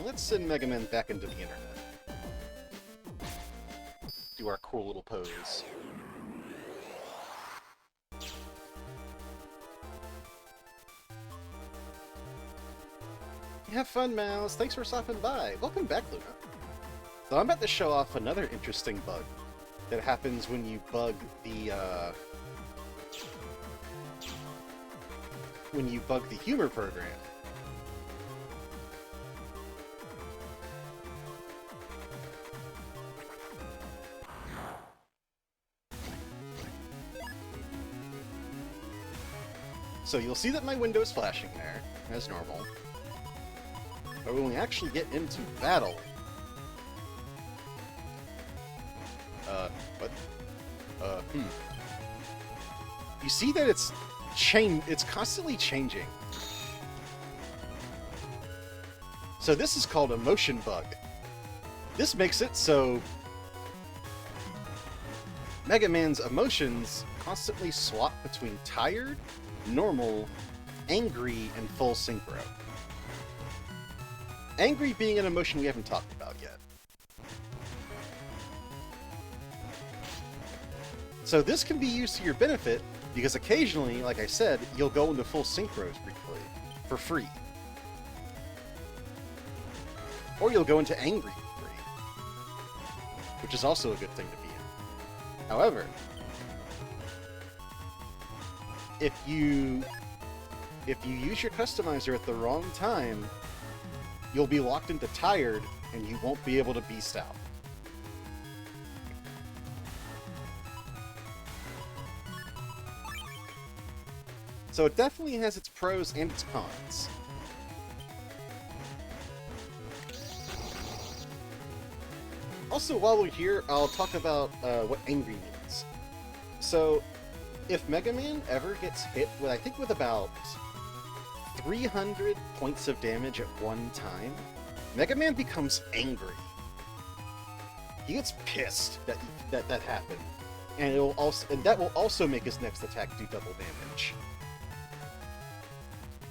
Let's send Megaman back into the internet. Do our cool little pose. Have fun, Mouse. Thanks for stopping by. Welcome back, Luna. So I'm about to show off another interesting bug that happens when you bug the humor program. So you'll see that my window is flashing there, as normal. But when we actually get into battle... what? You see that it's constantly changing. So this is called a motion bug. This makes it so Mega Man's emotions constantly swap between tired, normal, angry, and full synchro. Angry being an emotion we haven't talked about yet. So this can be used to your benefit, because occasionally, like I said, you'll go into full synchros briefly, for free. Or you'll go into angry for free, which is also a good thing to be in. However, if you use your customizer at the wrong time, you'll be locked into tired, and you won't be able to beast out. So it definitely has its pros and its cons. Also, while we're here, I'll talk about what angry means. So, if Mega Man ever gets hit with, I think with about 300 points of damage at one time, Mega Man becomes angry. He gets pissed that happened, and that will also make his next attack do double damage.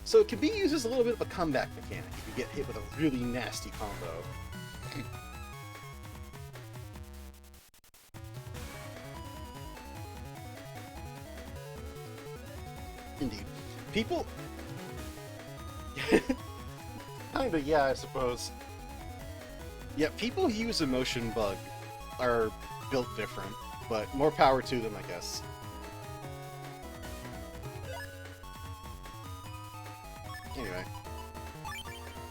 So it can be used as a little bit of a comeback mechanic if you get hit with a really nasty combo. Indeed. People... Kinda, yeah, I suppose. Yeah, people who use Emotion Bug are built different, but more power to them, I guess. Anyway,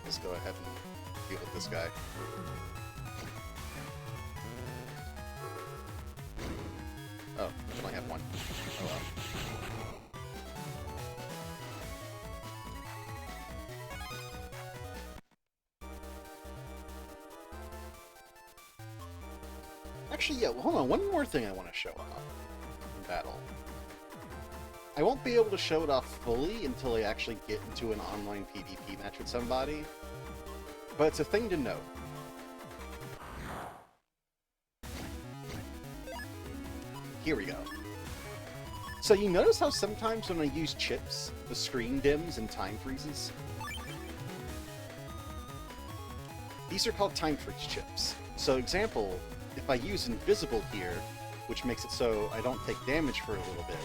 let's go ahead and deal with this guy. Oh, I only have one. Oh well. Actually, yeah, well, hold on. One more thing I want to show off in battle. I won't be able to show it off fully until I actually get into an online PvP match with somebody, but it's a thing to note. Here we go. So you notice how sometimes when I use chips, the screen dims and time freezes? These are called time freeze chips. So example, if I use invisible here, which makes it so I don't take damage for a little bit,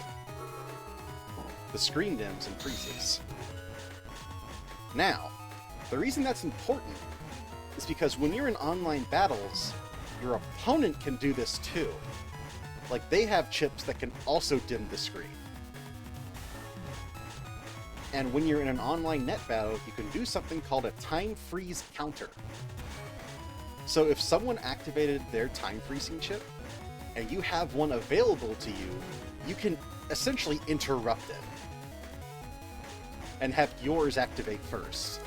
the screen dims and freezes. Now, the reason that's important is because when you're in online battles, your opponent can do this too. Like, they have chips that can also dim the screen. And when you're in an online net battle, you can do something called a time freeze counter. So if someone activated their time freezing chip, and you have one available to you, you can essentially interrupt it and have yours activate first.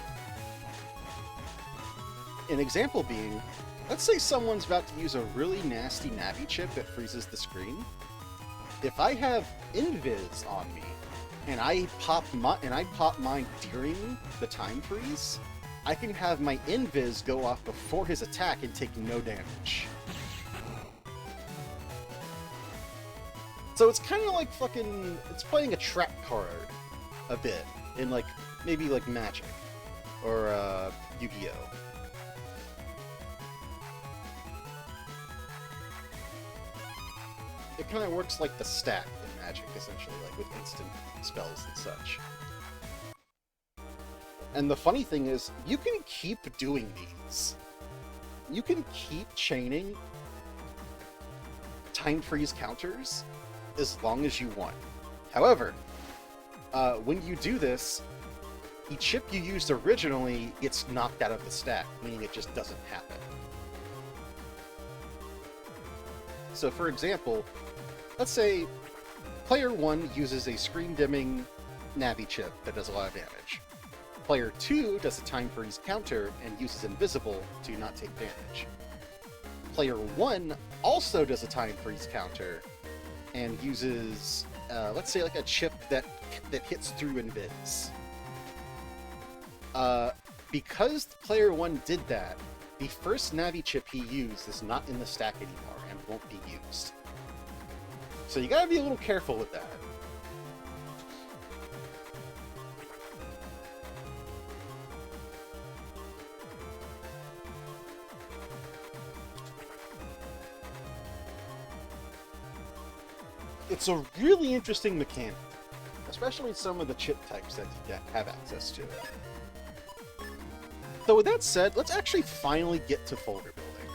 An example being, let's say someone's about to use a really nasty Navi chip that freezes the screen. if I have invis on me, and I pop mine during the time freeze, I can have my invis go off before his attack and take no damage. So it's kind of like it's playing a trap card a bit in like maybe like Magic or Yu-Gi-Oh. It kind of works like the stack in Magic, essentially, like with instant spells and such. And the funny thing is, you can keep doing these. You can keep chaining time freeze counters as long as you want. However, when you do this, the chip you used originally gets knocked out of the stack, meaning it just doesn't happen. So for example, let's say player 1 uses a screen dimming Navi chip that does a lot of damage. Player 2 does a time freeze counter and uses invisible to not take damage. Player 1 also does a time freeze counter and uses, let's say, like a chip that hits through invis. Because player 1 did that, the first Navi chip he used is not in the stack anymore and won't be used. So you gotta be a little careful with that. It's a really interesting mechanic, especially some of the chip types that you have access to. So with that said, let's actually finally get to folder building.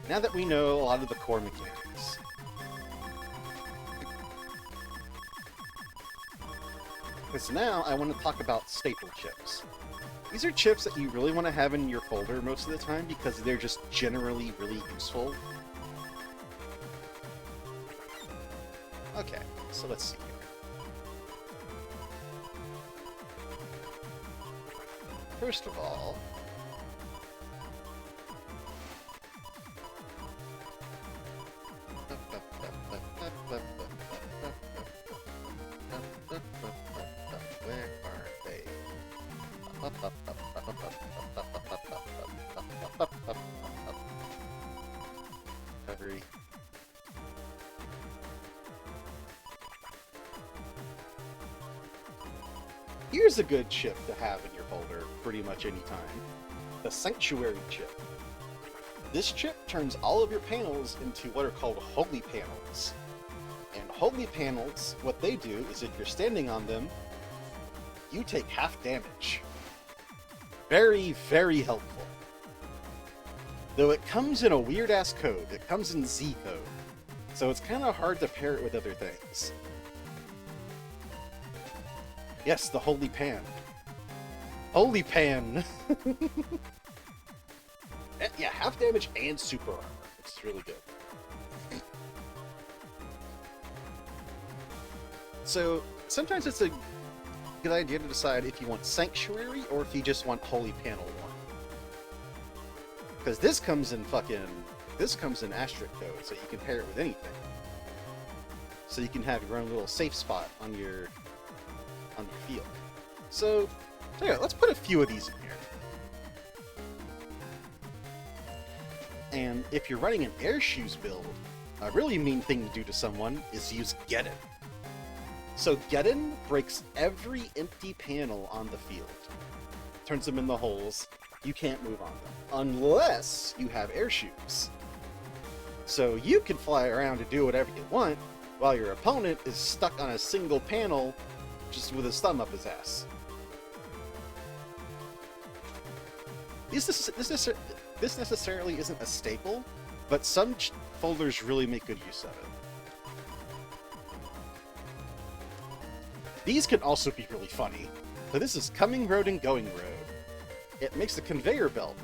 Now that we know a lot of the core mechanics. Because now I want to talk about staple chips. These are chips that you really want to have in your folder most of the time because they're just generally really useful. Okay, so let's see here. First of all, where are they? Recovery. Here's a good chip to have in your folder pretty much any time. The Sanctuary chip. This chip turns all of your panels into what are called holy panels. And holy panels, what they do is if you're standing on them, you take half damage. Very, very helpful. Though it comes in a weird-ass code. It comes in Z code. So it's kind of hard to pair it with other things. Yes, the Holy Pan. Holy Pan! Yeah, half damage and super armor. It's really good. So, sometimes it's a good idea to decide if you want Sanctuary or if you just want Holy Panel 1. Because this comes in asterisk code, so you can pair it with anything. So you can have your own little safe spot on your field. So yeah, let's put a few of these in here. And if you're running an air shoes build, a really mean thing to do to someone is use Geddon. So Geddon breaks every empty panel on the field. Turns them into holes. You can't move on them. Unless you have air shoes. So you can fly around and do whatever you want, while your opponent is stuck on a single panel just with his thumb up his ass. This necessarily isn't a staple, but some folders really make good use of it. These can also be really funny. So this is Coming Road and Going Road. It makes a conveyor belt.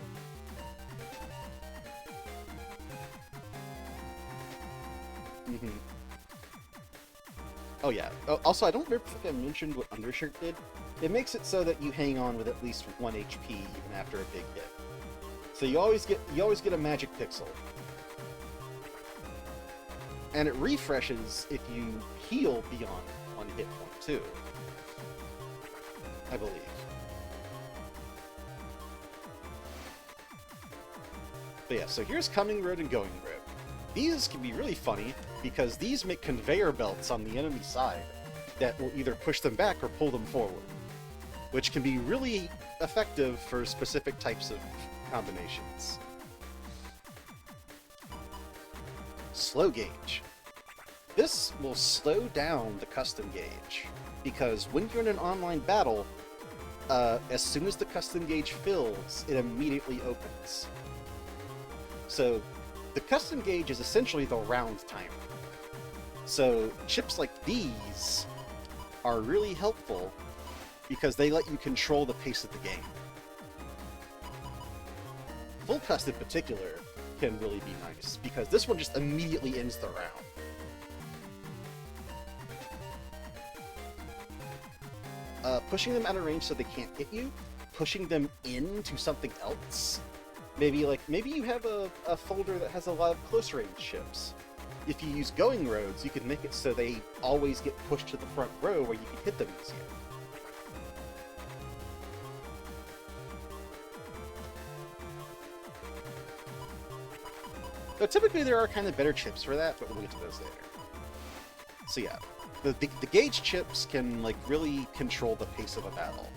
Oh yeah. Oh, also, I don't remember if I mentioned what Undershirt did. It makes it so that you hang on with at least 1 HP even after a big hit. So you always get a magic pixel. And it refreshes if you heal beyond 1 hit point, too. I believe. But yeah, so here's Coming Road and Going Road. These can be really funny, because these make conveyor belts on the enemy side that will either push them back or pull them forward, which can be really effective for specific types of combinations. Slow gauge. This will slow down the custom gauge, because when you're in an online battle, as soon as the custom gauge fills, it immediately opens. So the custom gauge is essentially the round timer. So chips like these are really helpful because they let you control the pace of the game. Full cust in particular can really be nice, because this one just immediately ends the round. Pushing them out of range so they can't hit you, pushing them into something else. Maybe you have a folder that has a lot of close range chips. If you use going roads, you can make it so they always get pushed to the front row where you can hit them easier. So typically there are kind of better chips for that, but we'll get to those later. So yeah, the gauge chips can really control the pace of a battle.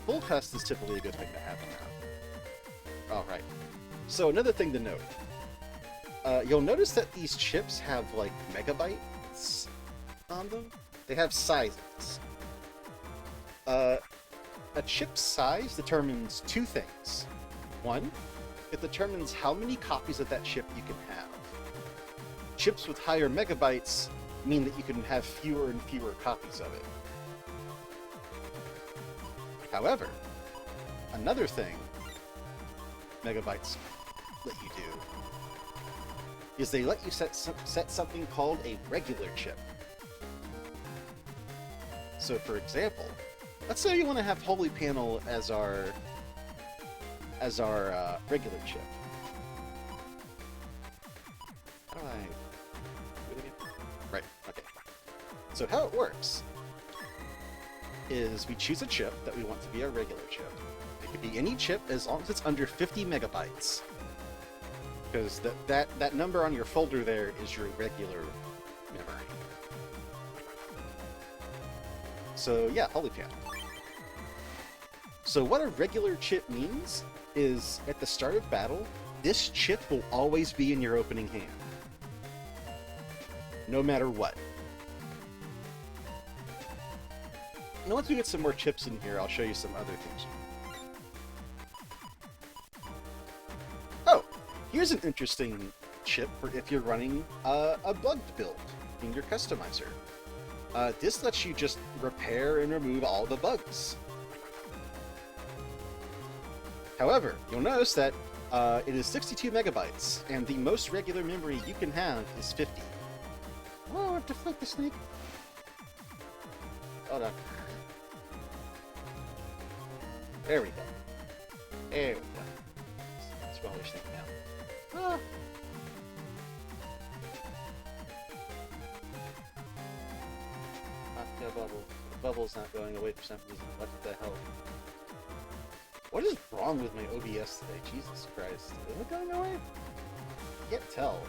Full cust is typically a good thing to have now. Alright, so another thing to note. You'll notice that these chips have megabytes on them. They have sizes. A chip's size determines two things. One, it determines how many copies of that chip you can have. Chips with higher megabytes mean that you can have fewer and fewer copies of it. However, another thing megabytes let you do is they let you set something called a regular chip. So for example, let's say you want to have Holy Panel as our regular chip. How do I do it again? Right, okay. So how it works is we choose a chip that we want to be our regular chip. It could be any chip as long as it's under 50 megabytes. Because that number on your folder there is your regular memory. So yeah, Holy Panel. So what a regular chip means is at the start of battle, this chip will always be in your opening hand. No matter what. Now once we get some more chips in here, I'll show you some other things. Oh! Here's an interesting chip for if you're running a bugged build in your customizer. This lets you just repair and remove all the bugs. However, you'll notice that it is 62 megabytes, and the most regular memory you can have is 50. Oh, I have to fight the snake. Hold on. There we go. There we go. Let's swallow your snake now. Ah. Not a bubble. The bubble's not going away for some reason. What the hell? What is wrong with my OBS today? Jesus Christ. Is it going away? I can't tell.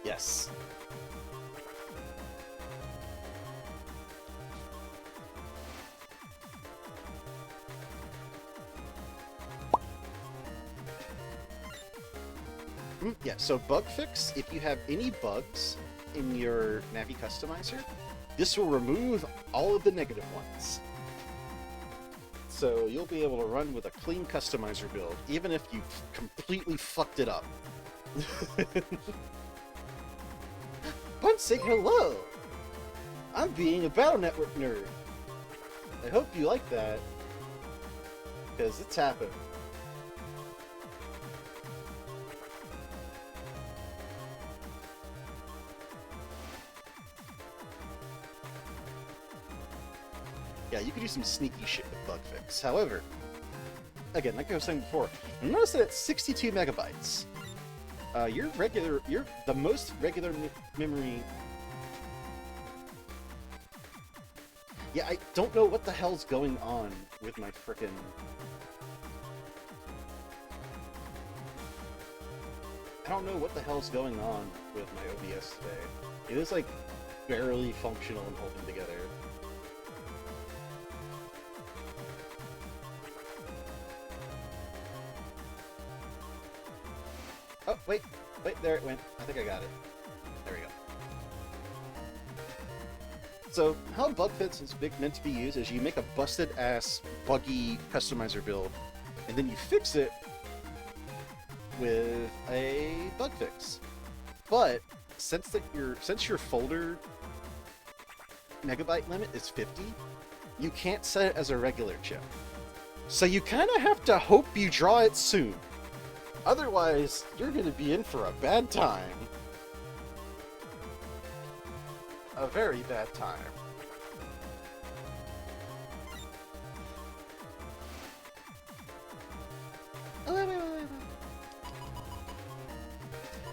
Yes. Yeah, so bug fix, if you have any bugs in your Navi customizer, this will remove all of the negative ones. So you'll be able to run with a clean customizer build, even if you completely fucked it up. Bunch saying hello! I'm being a Battle Network nerd. I hope you like that, because it's happened. Yeah, you could do some sneaky shit with bug fix. However, again, like I was saying before, notice that it's 62 megabytes. Your the most regular memory. Yeah, I don't know what the hell's going on with my frickin'. I don't know what the hell's going on with my OBS today. It is like barely functional and holding together. Oh, wait, there it went. I think I got it. There we go. So, how bug fix is meant to be used is you make a busted-ass, buggy customizer build, and then you fix it with a bug fix. But since your folder megabyte limit is 50, you can't set it as a regular chip. So you kind of have to hope you draw it soon. Otherwise, you're going to be in for a bad time. A very bad time.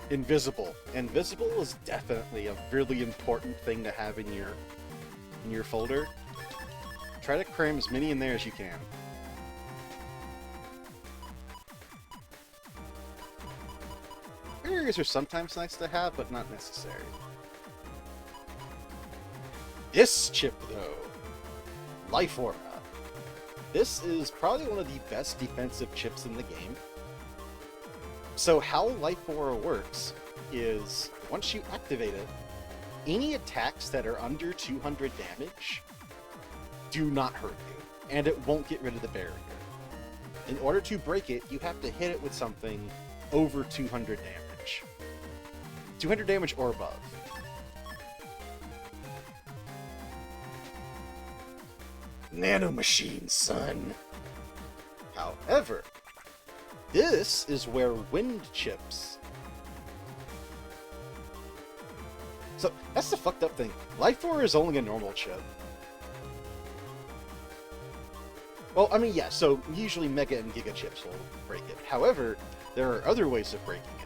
Invisible. Invisible is definitely a really important thing to have in your folder. Try to cram as many in there as you can. Barriers are sometimes nice to have, but not necessary. This chip, though, Life Aura. This is probably one of the best defensive chips in the game. So how Life Aura works is, once you activate it, any attacks that are under 200 damage do not hurt you, and it won't get rid of the barrier. In order to break it, you have to hit it with something over 200 damage. 200 damage or above. Nanomachine, son! However, this is where wind chips. So, that's the fucked up thing. Life Aura is only a normal chip. Well, I mean, yeah, so usually Mega and Giga chips will break it. However, there are other ways of breaking it.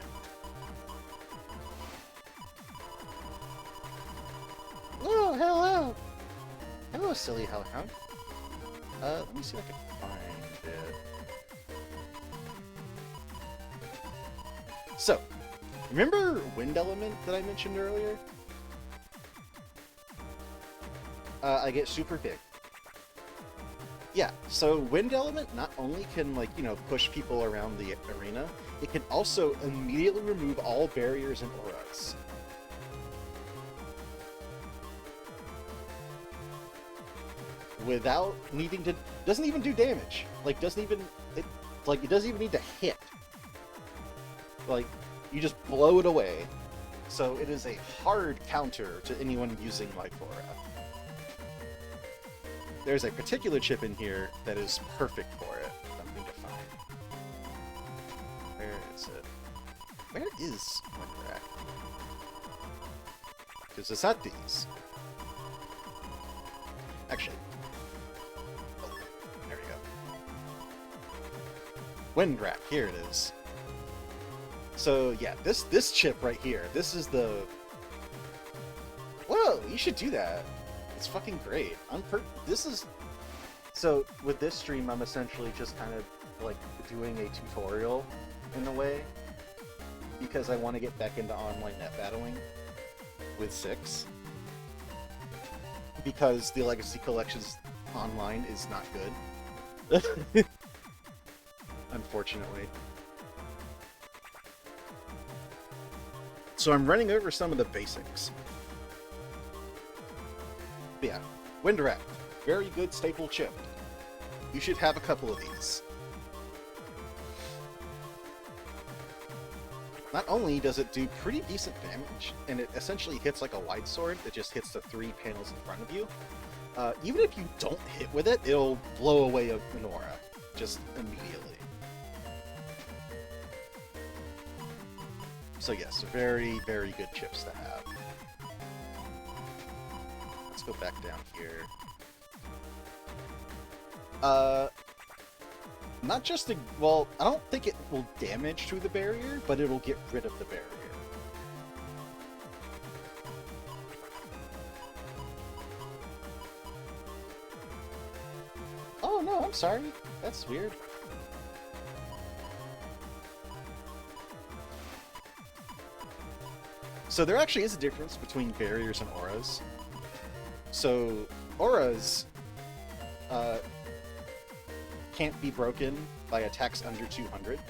Oh, hello! Hello, silly hellhound. Let me see if I can find it. So, remember Wind Element that I mentioned earlier? I get super big. Yeah, so Wind Element not only can, like, you know, push people around the arena, it can also immediately remove all barriers and auras. Without needing to... doesn't even do damage. Like, doesn't even... it doesn't even need to hit. Like, you just blow it away. So it is a hard counter to anyone using Life Aura. There's a particular chip in here that is perfect for it. I'm going to find. Where is it? Where is Windrack? Because it's at these. Actually. Oh, there we go. Windrack, here it is. So yeah, this chip right here, this is the... Whoa, you should do that. It's fucking great. This is... So, with this stream, I'm essentially just kind of, like, doing a tutorial, in a way, because I want to get back into online net battling with 6. Because the Legacy Collections online is not good. Unfortunately. So I'm running over some of the basics. But yeah, Windrack, very good staple chip. You should have a couple of these. Not only does it do pretty decent damage, and it essentially hits like a wide sword that just hits the 3 panels in front of you, even if you don't hit with it, it'll blow away an aura, just immediately. So yes, very, very good chips to have. Let's go back down here. Uh, Not just a, well, I don't think it will damage through the barrier, but it'll get rid of the barrier. Oh no, I'm sorry. That's weird. So there actually is a difference between barriers and auras. So auras can't be broken by attacks under 200.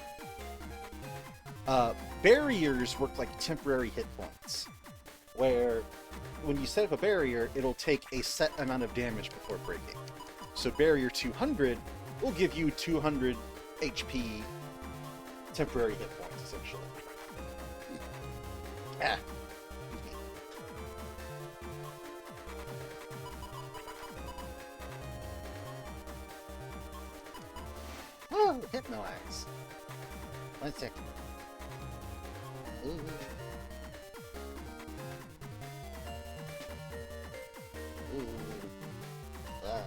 Barriers work like temporary hit points, where when you set up a barrier, it'll take a set amount of damage before breaking. So barrier 200 will give you 200 HP temporary hit points, essentially. Ah. Oh, hypnoize. 1 second. Ooh. Ooh. Ah.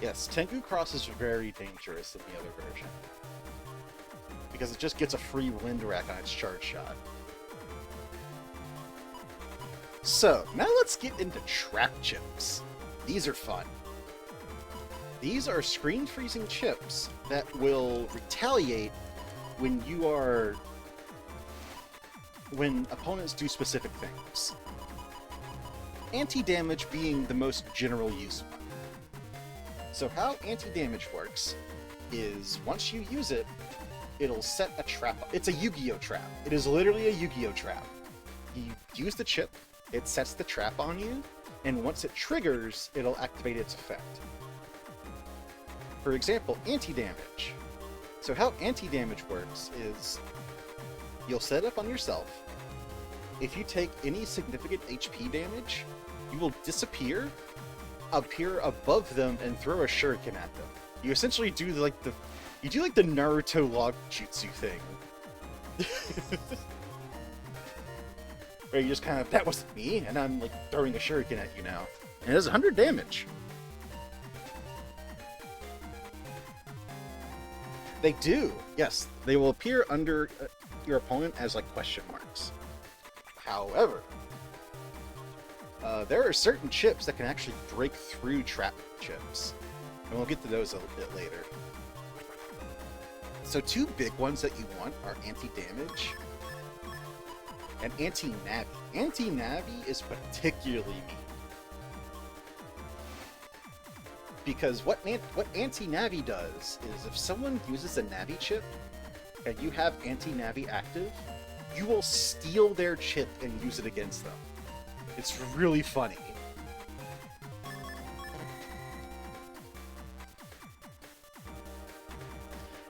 Yes, Tengu Cross is very dangerous in the other version, because it just gets a free wind rack on its charge shot. So, now let's get into trap chips. These are fun. These are screen freezing chips that will retaliate when opponents do specific things. Anti-damage being the most general use one. So how anti-damage works is once you use it, it'll set a trap. It's a Yu-Gi-Oh trap. It is literally a Yu-Gi-Oh trap. You use the chip, it sets the trap on you, and once it triggers, it'll activate its effect. For example, anti-damage. So how anti-damage works is you'll set it up on yourself. If you take any significant HP damage, you will disappear, appear above them, and throw a shuriken at them. You essentially do like the Naruto log jutsu thing. Where you just kind of, that wasn't me, and I'm like throwing a shuriken at you now. And it does 100 damage. They do, yes. They will appear under your opponent as like question marks. However, there are certain chips that can actually break through trap chips. And we'll get to those a little bit later. So two big ones that you want are anti-damage and anti-navi. Anti-navi is particularly mean. Because what anti-navi does is if someone uses a navi chip and you have anti-navi active, you will steal their chip and use it against them. It's really funny.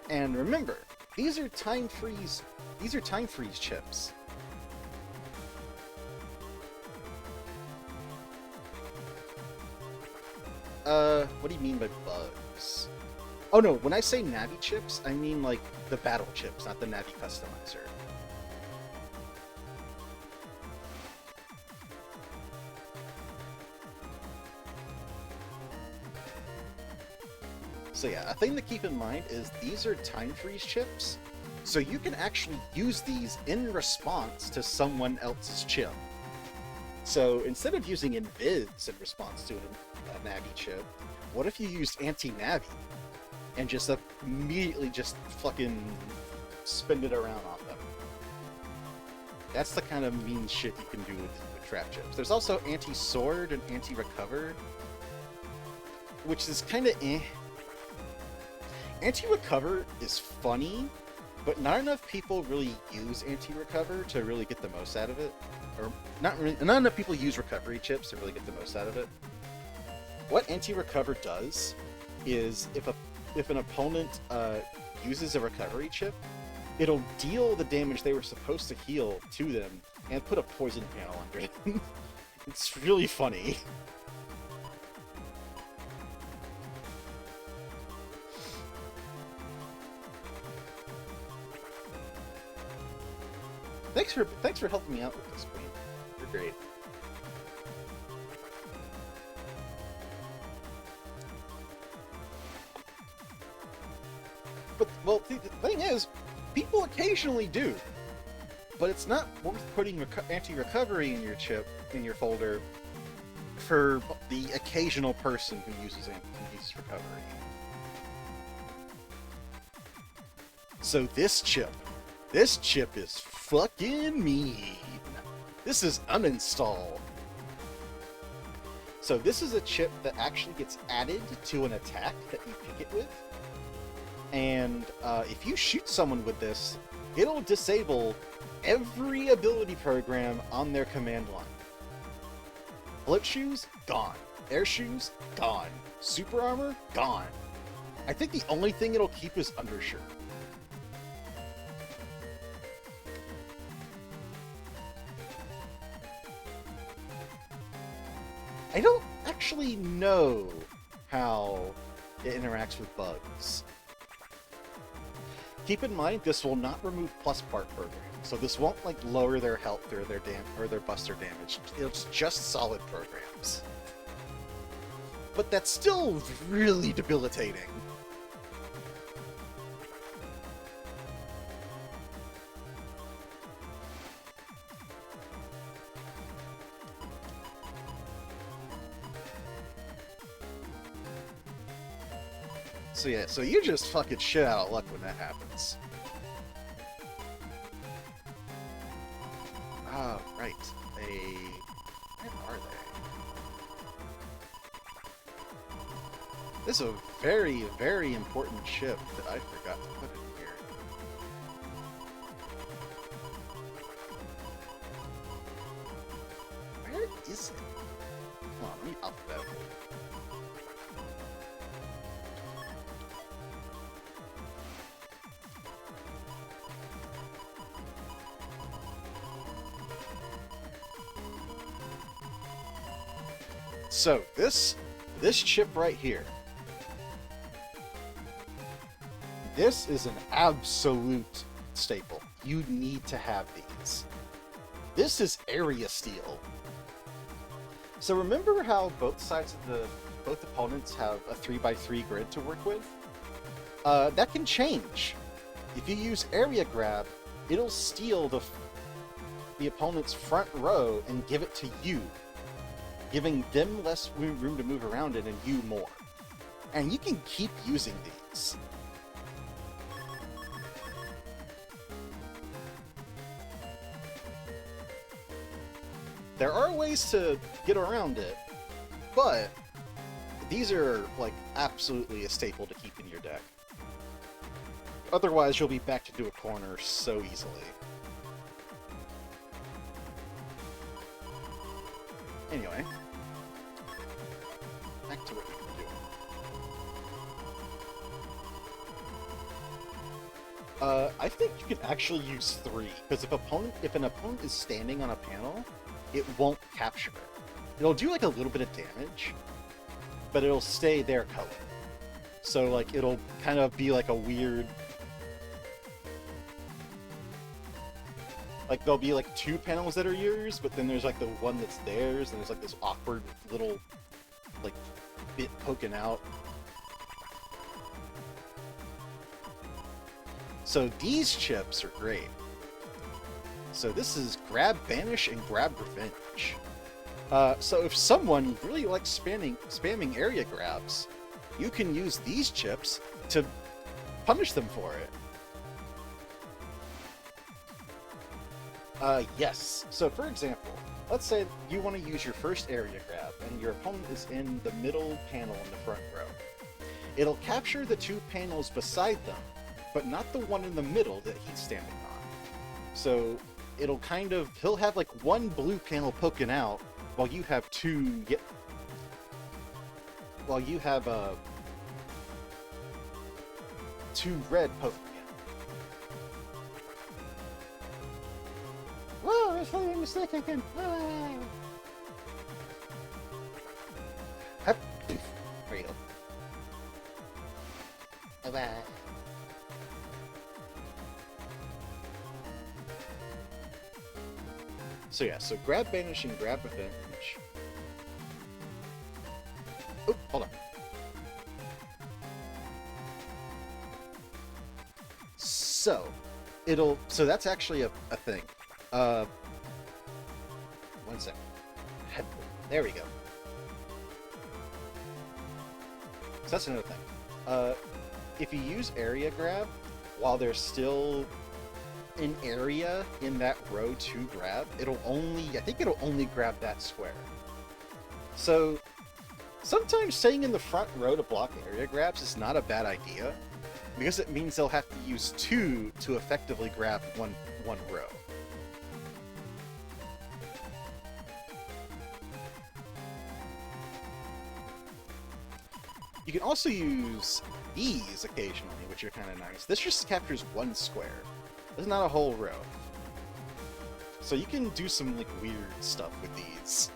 And remember, these are time freeze chips. What do you mean by bugs? Oh no, when I say Navi chips, I mean like the battle chips, not the Navi customizer. So yeah, a thing to keep in mind is these are time freeze chips, so you can actually use these in response to someone else's chip. So instead of using invis in response to a Navi chip, what if you used anti-Navi and just immediately just fucking spin it around on them? That's the kind of mean shit you can do with trap chips. There's also anti-sword and anti-recover, which is kind of eh. Anti-recover is funny, but not enough people really use anti-recover to really get the most out of it. Or not enough people use recovery chips to really get the most out of it. What anti-recover does is if an opponent uses a recovery chip, it'll deal the damage they were supposed to heal to them and put a poison panel under them. It's really funny. Thanks for helping me out with this, Queen. You're great. But, well, the thing is, people occasionally do. But it's not worth putting anti-recovery in your chip, in your folder, for the occasional person who uses recovery. So this chip is fucking mean. This is uninstall. So this is a chip that actually gets added to an attack that you pick it with. And if you shoot someone with this, it'll disable every ability program on their command line. Float shoes, gone. Air shoes, gone. Super armor, gone. I think the only thing it'll keep is undershirt. I don't actually know how it interacts with bugs. Keep in mind, this will not remove plus part programs, so this won't like lower their health or their buster damage. It's just solid programs. But that's still really debilitating. So yeah, so you just fucking shit out of luck when that happens. Ah, right. Where are they? This is a very, very important ship that I forgot to put in here. Where is it? Hold on, let me alphabetical. So, this chip right here, this is an absolute staple. You need to have these. This is area steal. So remember how both opponents have a 3x3 grid to work with? That can change. If you use area grab, it'll steal the opponent's front row and give it to you, giving them less room to move around in and you more. And you can keep using these. There are ways to get around it, but these are like absolutely a staple to keep in your deck. Otherwise, you'll be backed into a corner so easily. Anyway, back to what we were doing. I think you can actually use 3, because if an opponent is standing on a panel, it won't capture it. It'll do like a little bit of damage, but it'll stay their color. So like it'll kind of be like a weird, like there'll be like 2 panels that are yours, but then there's like the one that's theirs, and there's like this awkward little like bit poking out. So these chips are great. So this is Grab Banish and Grab Revenge. So if someone really likes spamming area grabs, you can use these chips to punish them for it. Yes. So for example, let's say you want to use your first area grab and your opponent is in the middle panel in the front row. It'll capture the 2 panels beside them, but not the one in the middle that he's standing on. So it'll he'll have like 1 blue panel poking out while you have 2 2 red poking out. Whoa, there's something in the stick again. There you go. Bye-bye. So yeah, so grab banish and grab revenge. Oh, hold on. So so that's actually a thing. 1 second. There we go. So that's another thing. If you use area grab while there's still an area in that row to grab, I think it'll only grab that square. So sometimes staying in the front row to block area grabs is not a bad idea, because it means they'll have to use 2 to effectively grab one row. You can also use these occasionally, which are kind of nice. This just captures 1 square. This is not a whole row. So you can do some like weird stuff with these.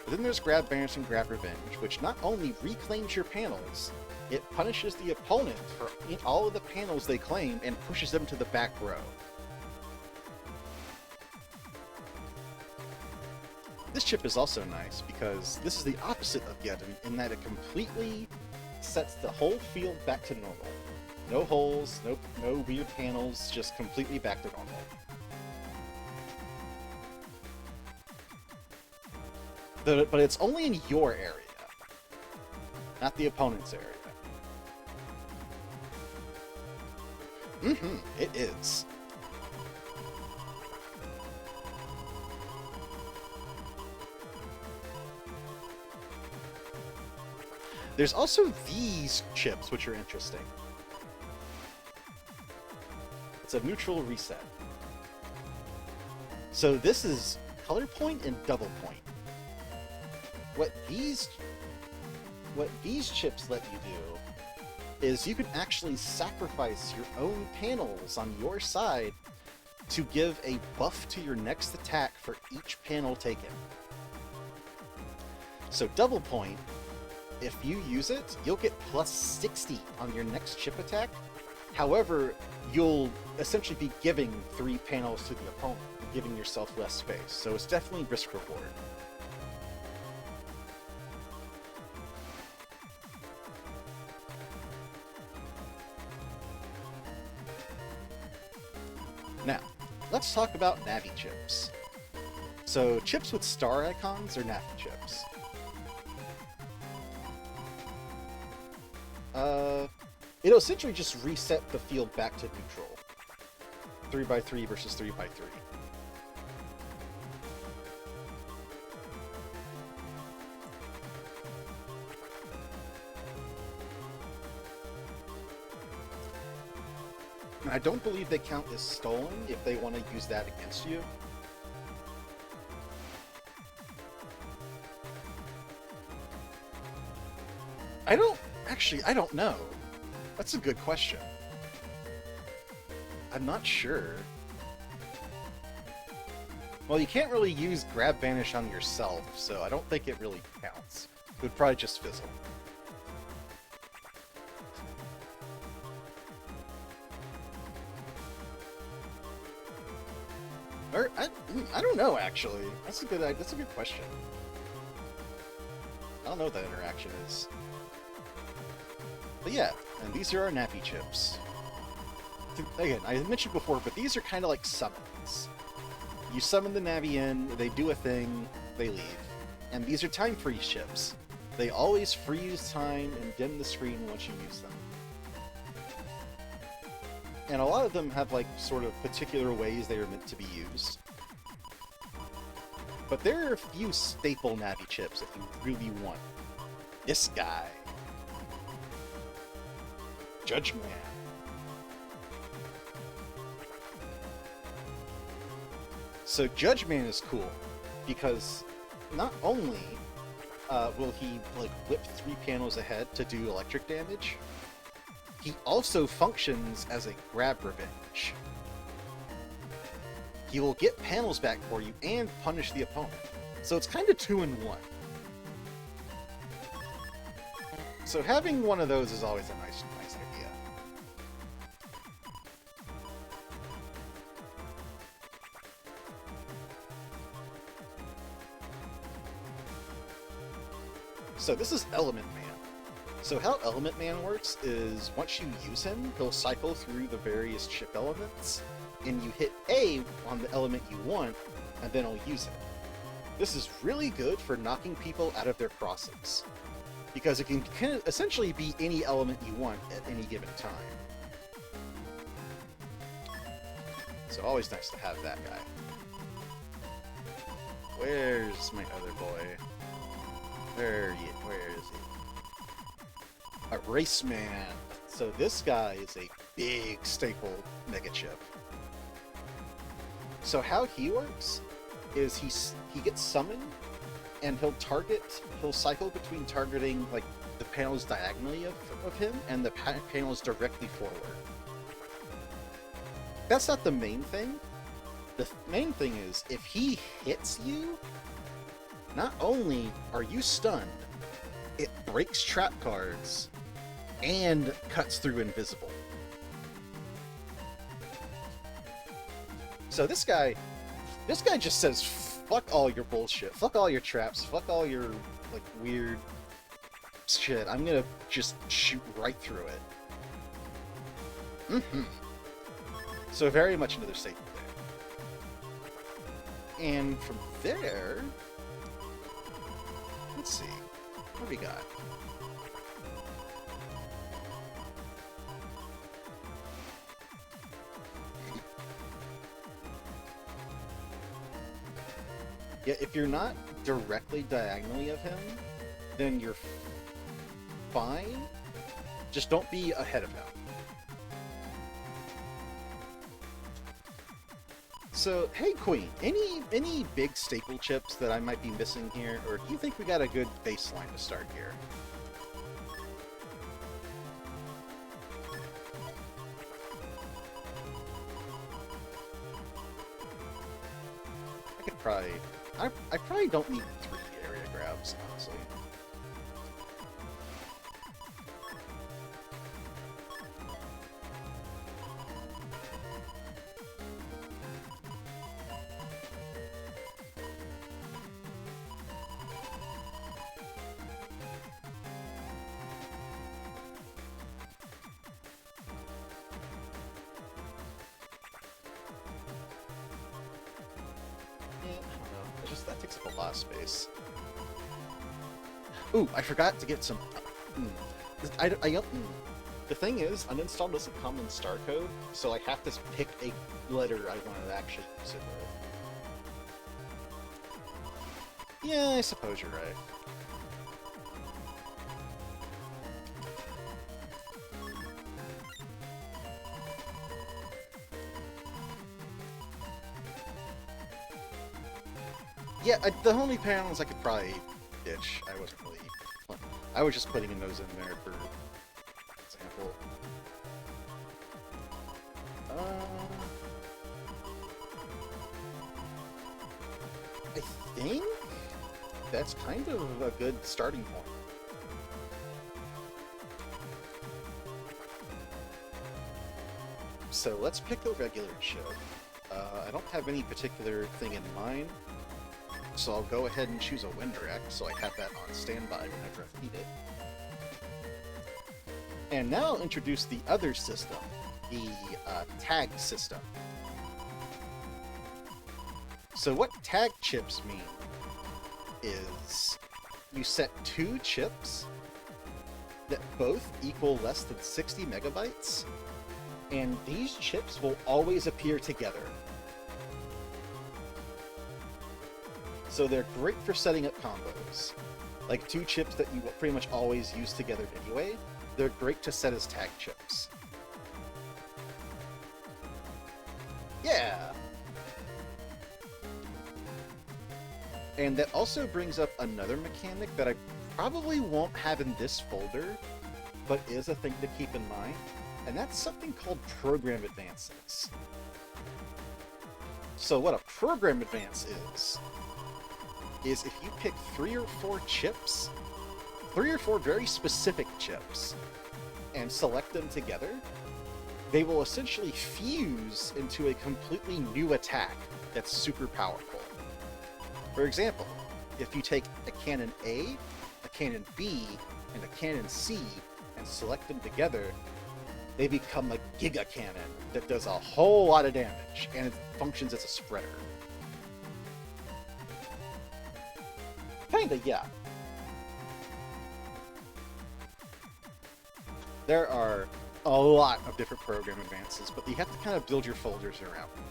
But then there's grab banish and grab revenge, which not only reclaims your panels, it punishes the opponent for all of the panels they claim and pushes them to the back row. This chip is also nice because this is the opposite of Yedden in that it completely sets the whole field back to normal. No holes, no weird panels, just completely back to normal. But it's only in your area, not the opponent's area. It is. There's also these chips, which are interesting. It's a neutral reset. So this is color point and double point. What these chips let you do is you can actually sacrifice your own panels on your side to give a buff to your next attack for each panel taken. So double point, if you use it, you'll get plus 60 on your next chip attack. However, you'll essentially be giving 3 panels to the opponent, giving yourself less space. So it's definitely risk-reward. Now, let's talk about Navi chips. So chips with star icons are Navi chips. It'll essentially just reset the field back to neutral. 3x3 versus 3x3. I don't believe they count as stolen if they want to use that against you. I don't know. That's a good question. I'm not sure. Well, you can't really use grab banish on yourself, so I don't think it really counts. It would probably just fizzle. Or, I don't know, actually. That's a good question. I don't know what that interaction is. But yeah, and these are our Navi chips. Again, I mentioned before, but these are kind of like summons. You summon the Navi in, they do a thing, they leave. And these are time freeze chips. They always freeze time and dim the screen once you use them. And a lot of them have like sort of particular ways they are meant to be used. But there are a few staple Navi chips that you really want. This guy. Judgment. So Judgment is cool because not only will he like whip 3 panels ahead to do electric damage, he also functions as a grab revenge. He will get panels back for you and punish the opponent. So it's kind of 2 in 1. So having one of those is always a nice idea. So this is Element Man. So how Element Man works is once you use him, he'll cycle through the various chip elements, and you hit A on the element you want, and then he'll use it. This is really good for knocking people out of their crossings, because it can essentially be any element you want at any given time. So always nice to have that guy. Where's my other boy? Where is he? A Race Man. So this guy is a big staple mega chip. So how he works is he gets summoned, and he'll cycle between targeting like the panels diagonally of him and the panels directly forward. That's not the main thing. The main thing is if he hits you, not only are you stunned, it breaks trap cards and cuts through invisible. So this guy just says, fuck all your bullshit, fuck all your traps, fuck all your, like, weird shit. I'm gonna just shoot right through it. So very much another staple there. And from there, let's see, what do we got? Yeah, if you're not directly diagonally of him, then you're fine. Just don't be ahead of him. So, hey Queen, any big staple chips that I might be missing here, or do you think we got a good baseline to start here? I probably don't need 3 area grabs, honestly. That takes up a lot of space. Ooh, I forgot to get some... the thing is, uninstall doesn't come in star code, so I have to pick a letter I want to actually use it with. Yeah, I suppose you're right. Yeah, the only panels I could probably ditch. I was just putting those in there for example. I think that's kind of a good starting point. So let's pick a regular chip. I don't have any particular thing in mind. So I'll go ahead and choose a Wind Direct, so I have that on standby whenever I need it. And now I'll introduce the other system, the tag system. So what tag chips mean is you set 2 chips that both equal less than 60 megabytes, and these chips will always appear together. So they're great for setting up combos. Like 2 chips that you pretty much always use together anyway, they're great to set as tag chips. Yeah! And that also brings up another mechanic that I probably won't have in this folder, but is a thing to keep in mind, and that's something called program advances. So what a program advance is if you pick 3 or 4 chips, 3 or 4 very specific chips, and select them together, they will essentially fuse into a completely new attack that's super powerful. For example, if you take a cannon A, a cannon B and a cannon C and select them together, they become a Giga Cannon that does a whole lot of damage, and it functions as a spreader. Kinda, yeah. There are a lot of different program advances, but you have to kind of build your folders around them.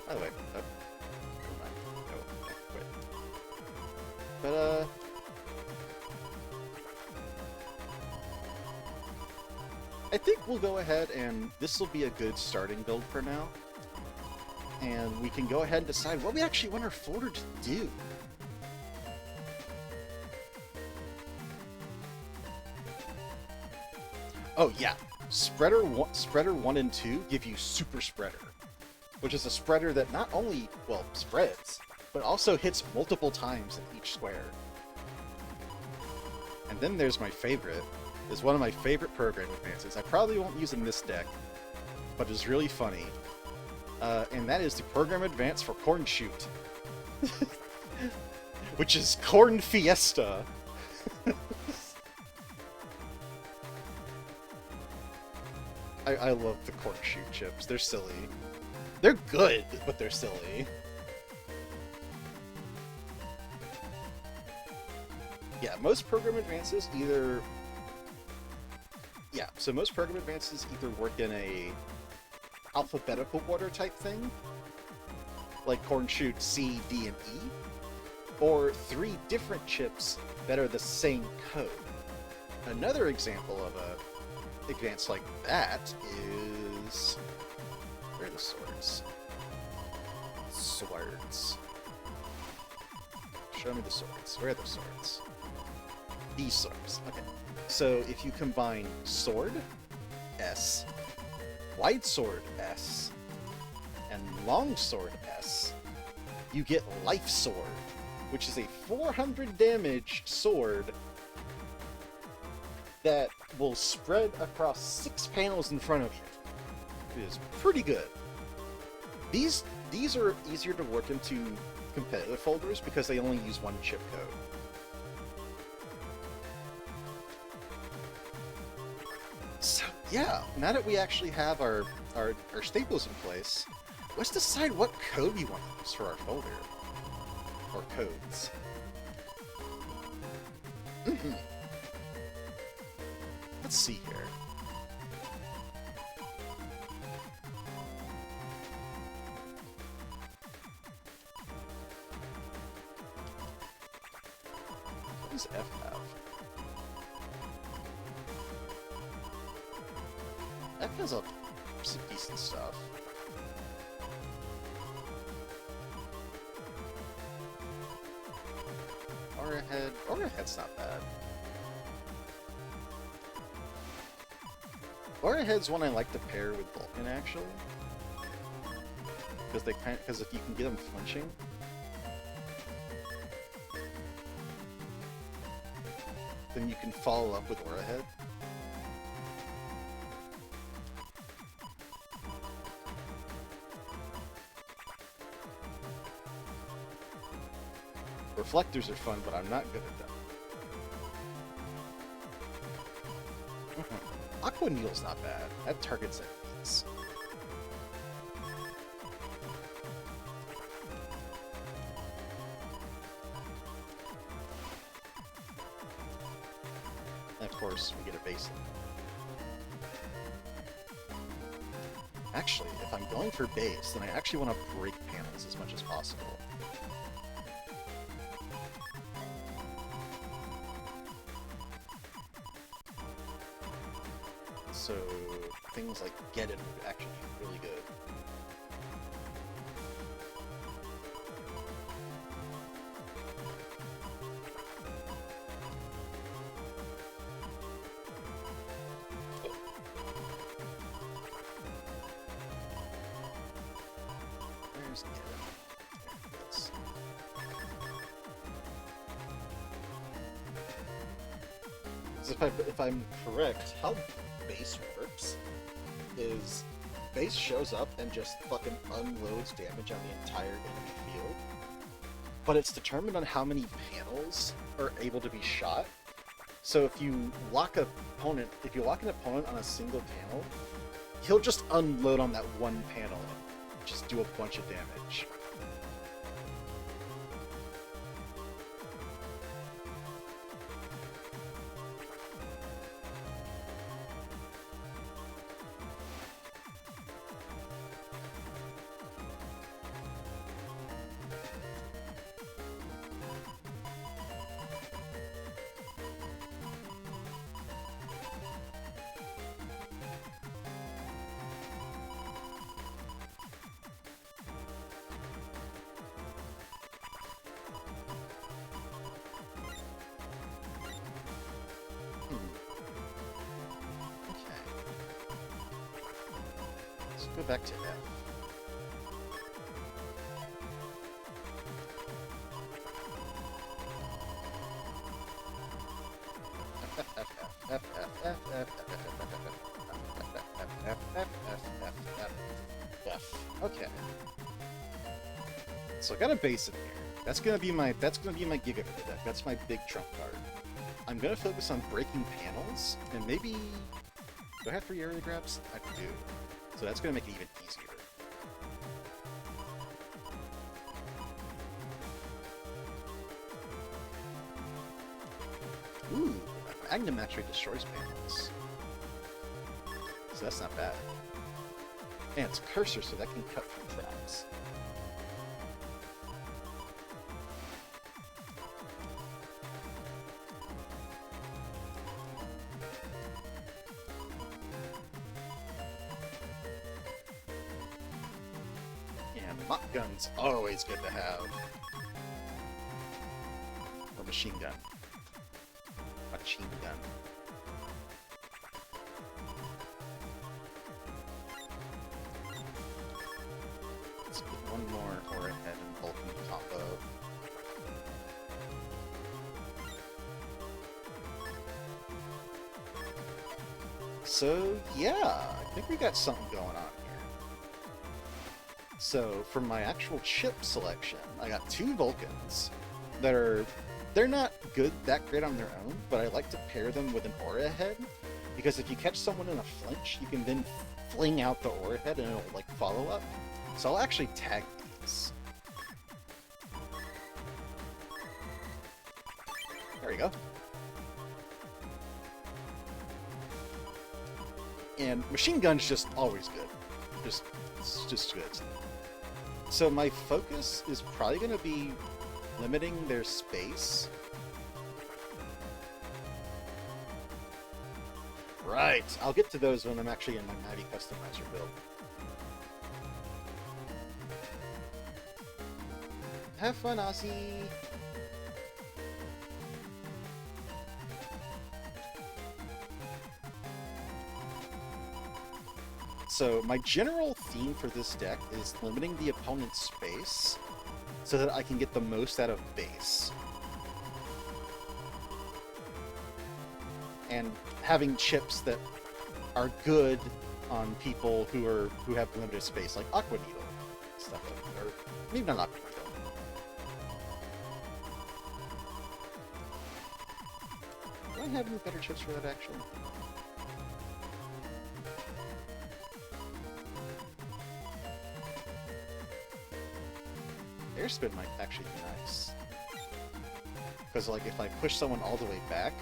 By the way, never mind. No, wait. But, I think we'll go ahead and this will be a good starting build for now. And we can go ahead and decide what we actually want our folder to do. Oh yeah, Spreader 1 and 2 give you Super Spreader, which is a spreader that not only, well, spreads, but also hits multiple times in each square. And then there's my favorite. Is one of my favorite program advances. I probably won't use in this deck, but it's really funny. And that is the program advance for Corn Shoot, which is Corn Fiesta. I love the Corn Shoot chips. They're silly. They're good, but they're silly. Yeah, most program advances either... Yeah, so most program advances either work in a alphabetical order type thing, like Corn Shoot C, D, and E, or 3 different chips that are the same code. Another example of a advance like that is... Where are the swords? Swords. Show me the swords. Where are the swords? These swords. Okay. So if you combine Sword, S, Wide Sword, S, and Long Sword, S, you get Life Sword, which is a 400 damage sword that will spread across 6 panels in front of you. It is pretty good. These are easier to work into competitive folders because they only use 1 chip code. So yeah, now that we actually have our staples in place, let's decide what code we want to use for our folder. Or codes. Let's see here. What does F have? F has some decent stuff. Aurahead's not bad. Aurahead's one I like to pair with Vulcan, actually. Because if you can get them flinching, then you can follow up with Aurahead. Reflectors are fun, but I'm not good at them. Aqua Needle's not bad. That targets enemies. And of course, we get a basic. Actually, if I'm going for base, then I actually want to break panels as much as possible. So things like Get It would actually be really good. Oh. There's Get It. There it is. So if I'm correct, how base works is base shows up and just fucking unloads damage on the entire enemy field, but it's determined on how many panels are able to be shot. So if you lock an opponent on a single panel, he'll just unload on that one panel and just do a bunch of damage. Go back to F. Okay. So I got a base in here. That's gonna be my Giga for the deck. That's my big trump card. I'm gonna focus on breaking panels and maybe do I have free area grabs? I do. So that's going to make it even easier. Ooh, Magnum actually destroys panels. So that's not bad. And it's Cursor, so that can cut through traps. Mach gun's always good to have. Or machine gun. Machine gun. Let's get one more Aura Head and Vulcan combo. So yeah, I think we got something going on. So, for my actual chip selection, I got 2 Vulcans that they're not that great on their own, but I like to pair them with an Aura Head, because if you catch someone in a flinch, you can then fling out the Aura Head and it'll, like, follow up. So I'll actually tag these. There we go. And Machine Gun's just always good. It's just good. So my focus is probably going to be limiting their space. Right, I'll get to those when I'm actually in my Mighty Customizer build. Have fun, Aussie! So my general theme for this deck is limiting the opponent's space so that I can get the most out of base. And having chips that are good on people who have limited space, like Aqua Needle, stuff like that. Or maybe not Aqua Needle. Do I have any better chips for that, actually? Air spin might actually be nice. Because, like, if I push someone all the way back,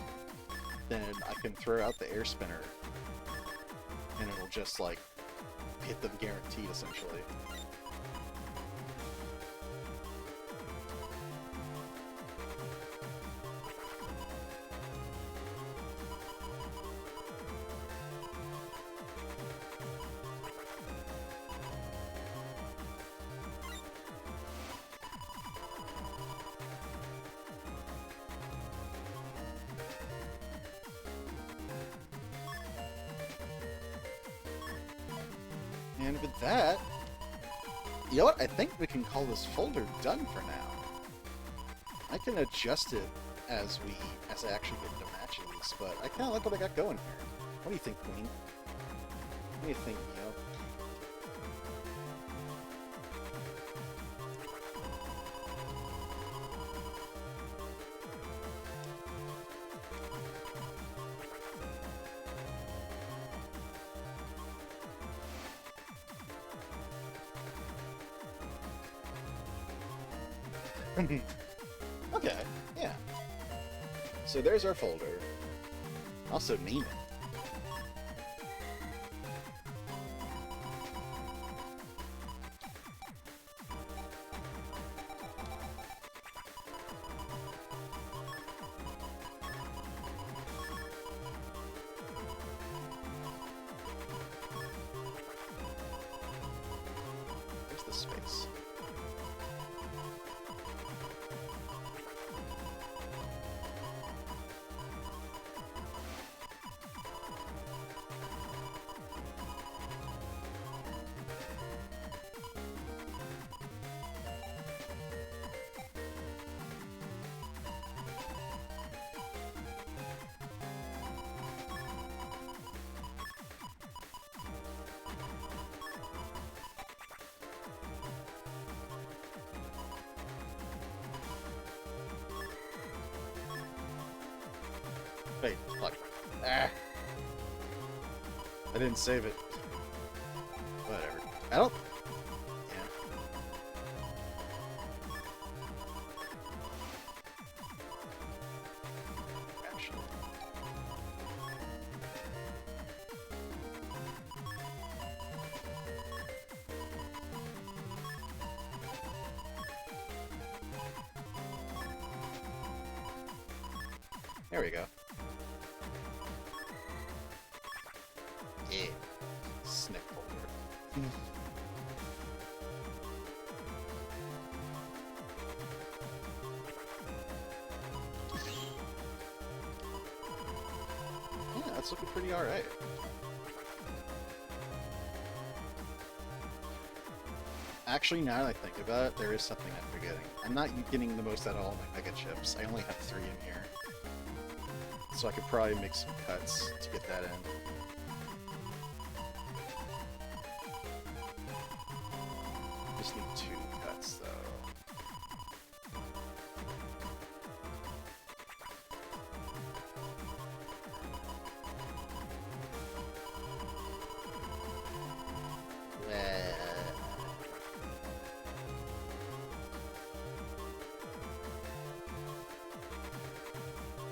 then I can throw out the air spinner, and it'll just, like, hit them guaranteed, essentially. And with that, you know what? I think we can call this folder done for now. I can adjust it as I actually get into matches, but I kind of like what I got going here. What do you think, Queen? What do you think, Neo? Okay, yeah. So there's our folder. Also name it. Where's the space? Wait, fuck. Ah. I didn't save it. Whatever. I don't... Yeah. Actually. There we go. Yeah. Sniff folder. Yeah, that's looking pretty alright. Actually, now that I think about it, there is something I'm forgetting. I'm not getting the most out of all my mega chips. I only have 3 in here. So I could probably make some cuts to get that in. Just need 2 cuts, though.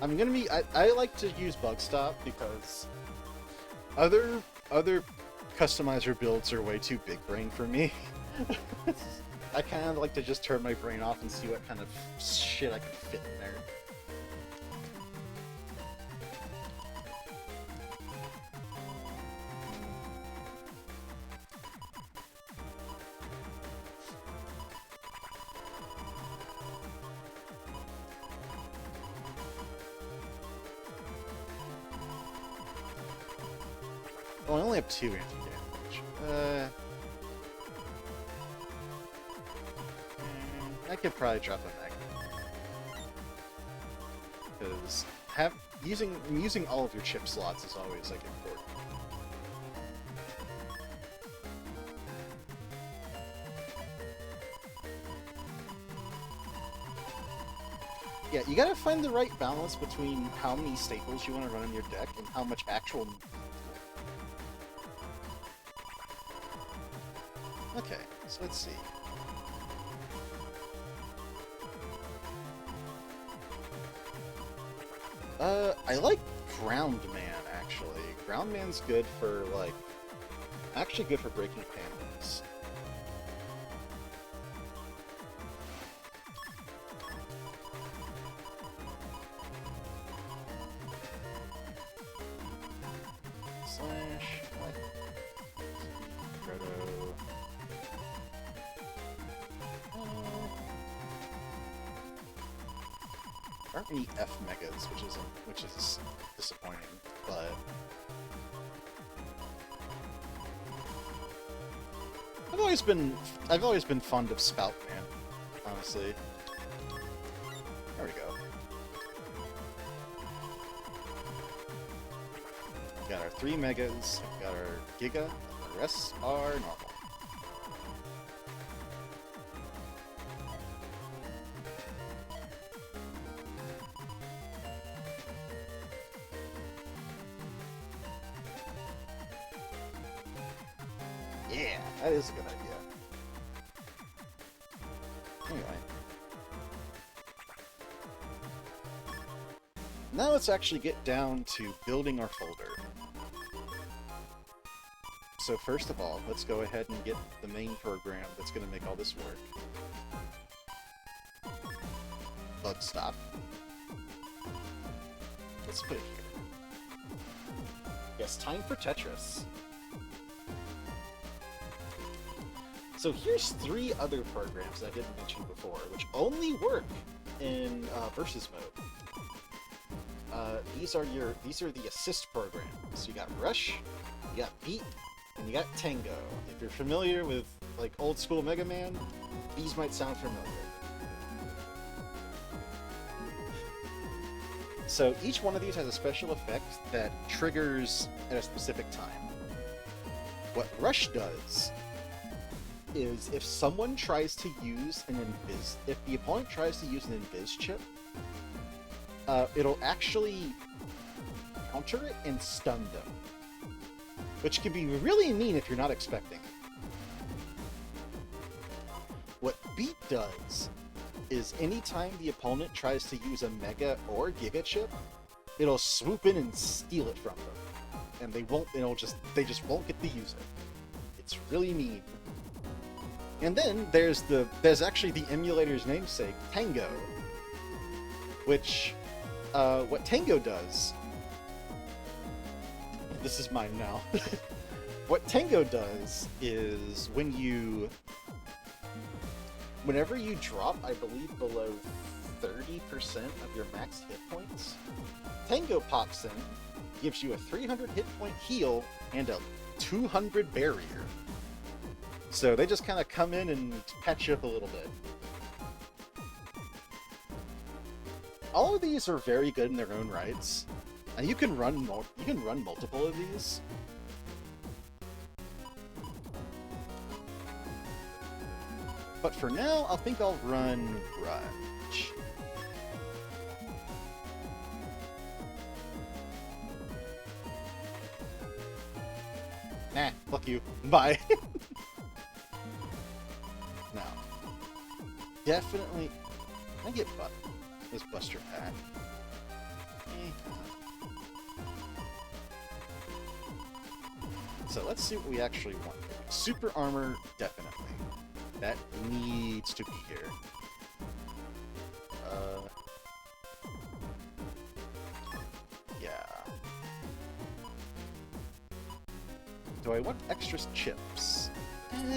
I'm gonna be. I like to use Bug Stop because other customizer builds are way too big brain for me. I kind of like to just turn my brain off and see what kind of shit I can fit in there. Oh, I only have 2 anti-damage. I could probably drop a Megaman. Because using all of your chip slots is always like important. Yeah, you gotta find the right balance between how many staples you want to run in your deck and how much actual... Okay, so let's see. I like Ground Man, actually. Ground Man's good for, like... Actually good for breaking panels. Slash... Proto... There aren't any F megas, which is disappointing, but I've always been fond of Spout Man, honestly. There we go. We got our 3 megas, we got our Giga, the rest are normal. Yeah, that is a good idea. Anyway. Now let's actually get down to building our folder. So first of all, let's go ahead and get the main program that's going to make all this work. Bug stop. Let's put it here. Yes, time for Tetris. So here's 3 other programs that I didn't mention before, which only work in versus mode. These are the assist programs. You got Rush, you got Beat, and you got Tango. If you're familiar with like old school Megaman, these might sound familiar. So each one of these has a special effect that triggers at a specific time. What Rush does is if someone tries to use if the opponent tries to use an invis chip, it'll actually counter it and stun them, which can be really mean if you're not expecting it. What Beat does is anytime the opponent tries to use a Mega or Giga chip, it'll swoop in and steal it from them, and they just won't get to use it. It's really mean. And then there's actually the emulator's namesake, Tango, which what Tango does. This is mine now. What Tango does is whenever you drop, I believe, below 30% of your max hit points, Tango pops in, gives you a 300 hit point heal and a 200 barrier. So they just kind of come in and patch you up a little bit. All of these are very good in their own rights, and you can run multiple of these. But for now, I think I'll run Grudge. Nah, fuck you. Bye. Now, definitely, can I get this Buster Pack? So let's see what we actually want. Super Armor, definitely. That needs to be here. Yeah. Do I want extra chips?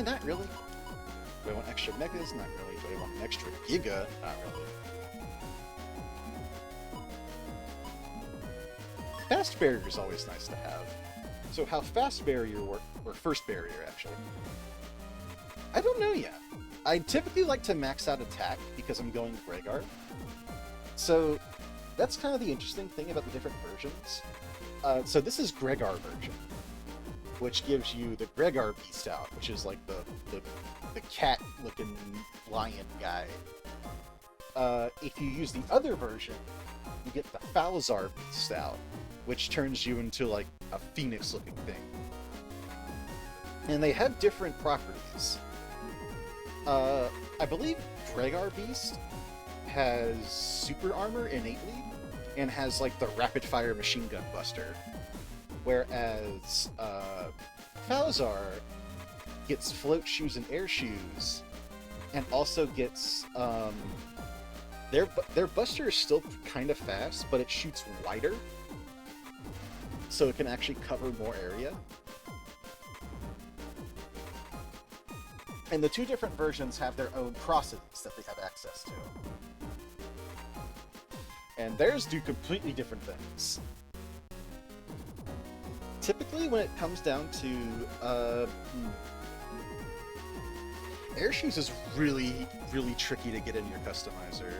Not really. Do I want extra Megas? Not really. Do I want an extra Giga? Not really. Fast Barrier is always nice to have. So how Fast Barrier works, or First Barrier actually, I don't know yet. I typically like to max out attack because I'm going Greagar. So that's kind of the interesting thing about the different versions. So this is Greagar version, which gives you the Greagar Beast out, which is like the cat-looking lion guy. If you use the other version, you get the Falzar Beast out, which turns you into like a phoenix-looking thing. And they have different properties. I believe Greagar Beast has super armor innately, and has like the rapid fire machine gun buster. Whereas Falzar gets float shoes and air shoes, and also gets their buster is still kind of fast, but it shoots wider, so it can actually cover more area. And the two different versions have their own crosses that they have access to. And theirs do completely different things. Typically, when it comes down to air shoes is really, really tricky to get in your customizer.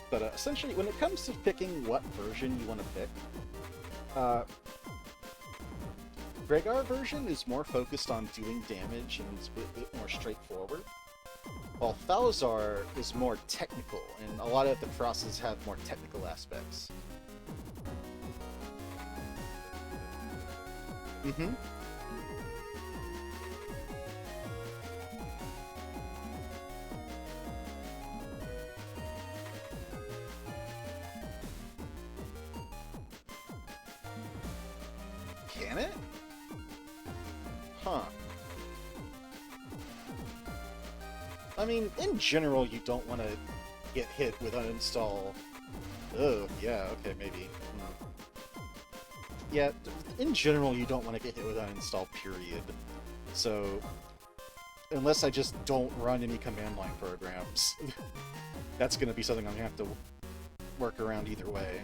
But essentially, when it comes to picking what version you want to pick, Greagar version is more focused on doing damage and it's a bit more straightforward. while Falzar is more technical, and a lot of the crosses have more technical aspects. Mm-hmm. Can it? Huh. I mean, in general, you don't want to get hit with uninstall. Oh, yeah, okay, maybe. Yeah, in general, you don't want to get hit with uninstall, period. So, unless I just don't run any command line programs, that's going to be something I'm going to have to work around either way.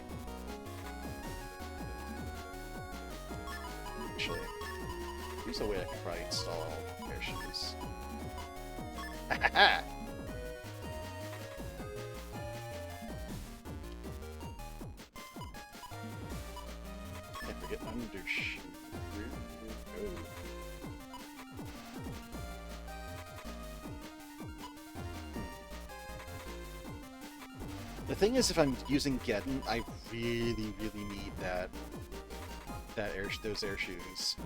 Actually, here's a way I can probably install air shoes. Can't forget undershoot. The thing is, if I'm using Geddon, I really need those air shoes.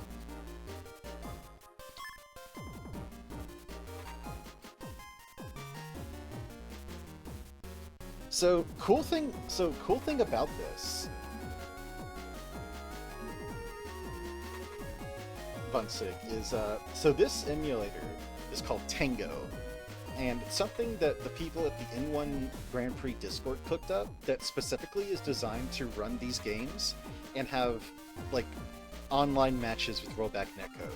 So cool thing about this, Bunsig, is so this emulator is called Tango, and it's something that the people at the N1 Grand Prix Discord cooked up that specifically is designed to run these games and have like online matches with rollback netcode.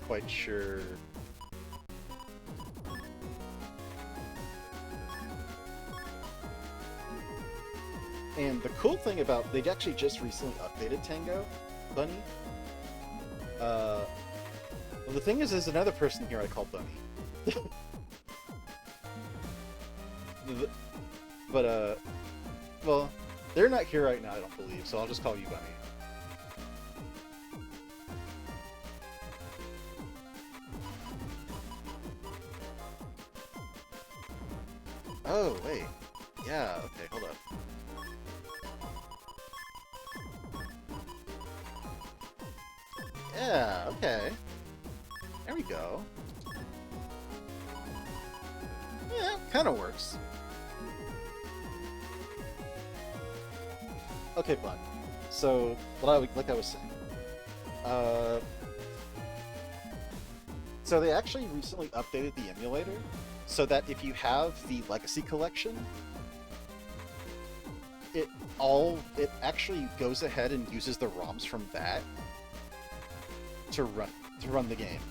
Quite sure. And the cool thing about, they actually just recently updated Tango, Bunny. Well, the thing is, there's another person here I call Bunny. But, well, they're not here right now, I don't believe, so I'll just call you Bunny. Oh, wait. Yeah, okay, hold up. Yeah, okay. There we go. Yeah, kinda works. Okay, Bun. So, like I was saying. So they actually recently updated the emulator, so that if you have the Legacy Collection, it actually goes ahead and uses the ROMs from that to run the game.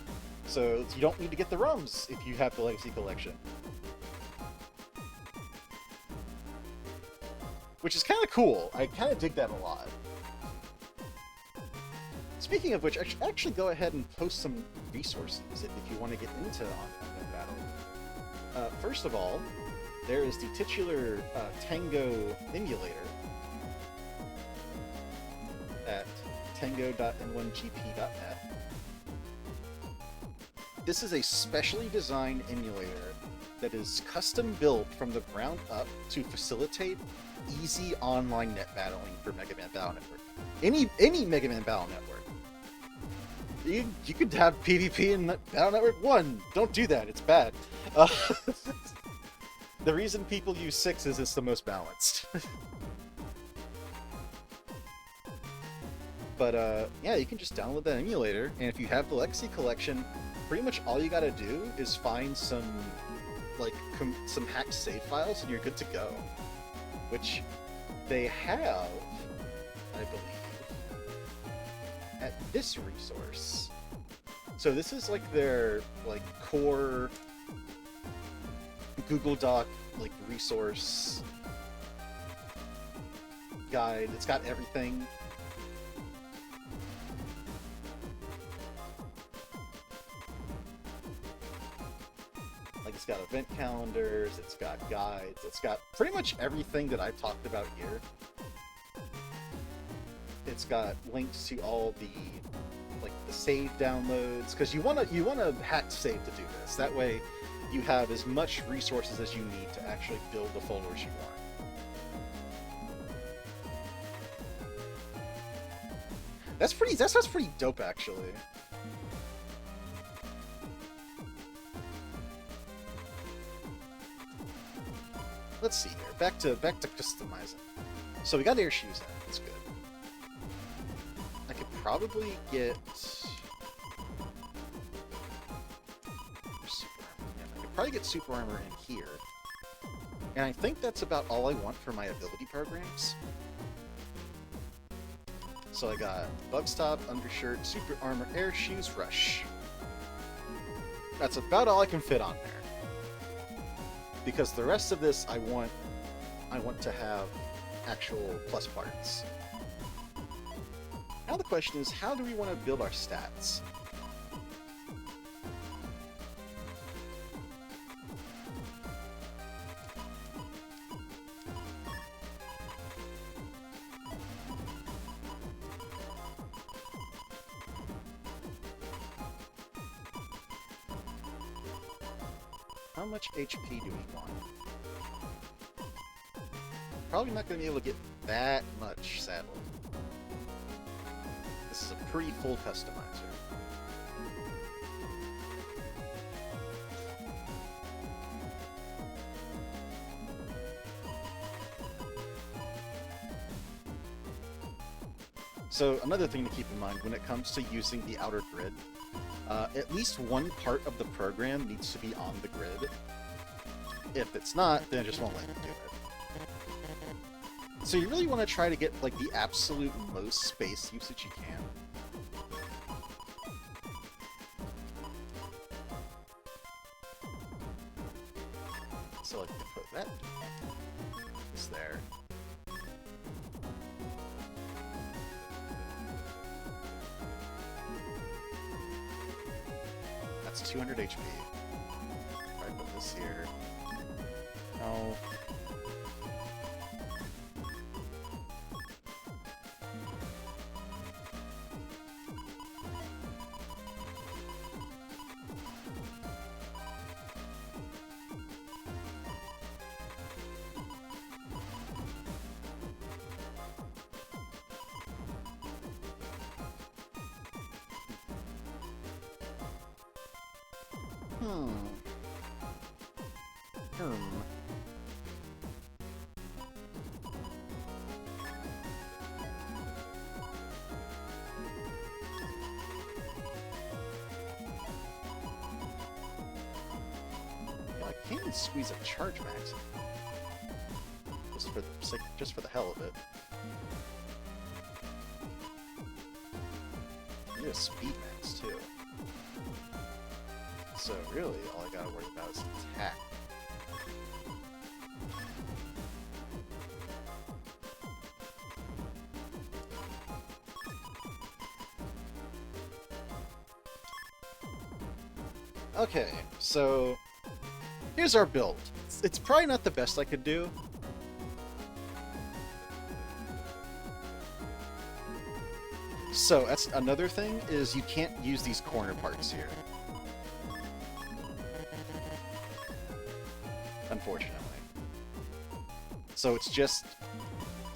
So you don't need to get the ROMs if you have the Legacy Collection. Which is kind of cool. I kind of dig that a lot. Speaking of which, I should actually go ahead and post some resources if you want to get into online battle. First of all, there is the titular Tango emulator at tango.n1gp.net. This is a specially designed emulator that is custom built from the ground up to facilitate easy online net battling for Megaman Battle Network. Any Megaman Battle Network. You could have PvP in Battle Network 1. Don't do that, it's bad. The reason people use 6 is it's the most balanced. But yeah, you can just download that emulator, and if you have the Legacy Collection, pretty much all you gotta do is find some some hacked save files and you're good to go. Which they have, I believe, at this resource. So this is like their core Google Doc resource guide. It's got everything. event calendars, it's got guides, it's got pretty much everything that I've talked about here. It's got links to all the save downloads, because you wanna hack save to do this. That way you have as much resources as you need to actually build the folders you want. That sounds pretty dope, actually. Let's see here. Back to customizing. So we got air shoes in. That's good. I could probably get super armor. Yeah, I could probably get super armor in here. And I think that's about all I want for my ability programs. So I got Bug Stop, Undershirt, Super Armor, Air Shoes, Rush. That's about all I can fit on there. Because the rest of this I want to have actual plus parts. Now the question is, how do we want to build our stats? How much HP do we want? Probably not going to be able to get that much, sadly. This is a pretty full customizer. So another thing to keep in mind when it comes to using the outer grid, at least one part of the program needs to be on the grid. If it's not, then it just won't let you do it. So you really want to try to get like the absolute most space usage you can. So like to put that just there. That's 200 HP. If I put this here. No. I can squeeze a charge max just for the hell of it. I need a speed max too. So really, all I gotta worry about is attack. Okay, so here's our build. It's probably not the best I could do. So that's another thing, is you can't use these corner parts here. Unfortunately. So it's just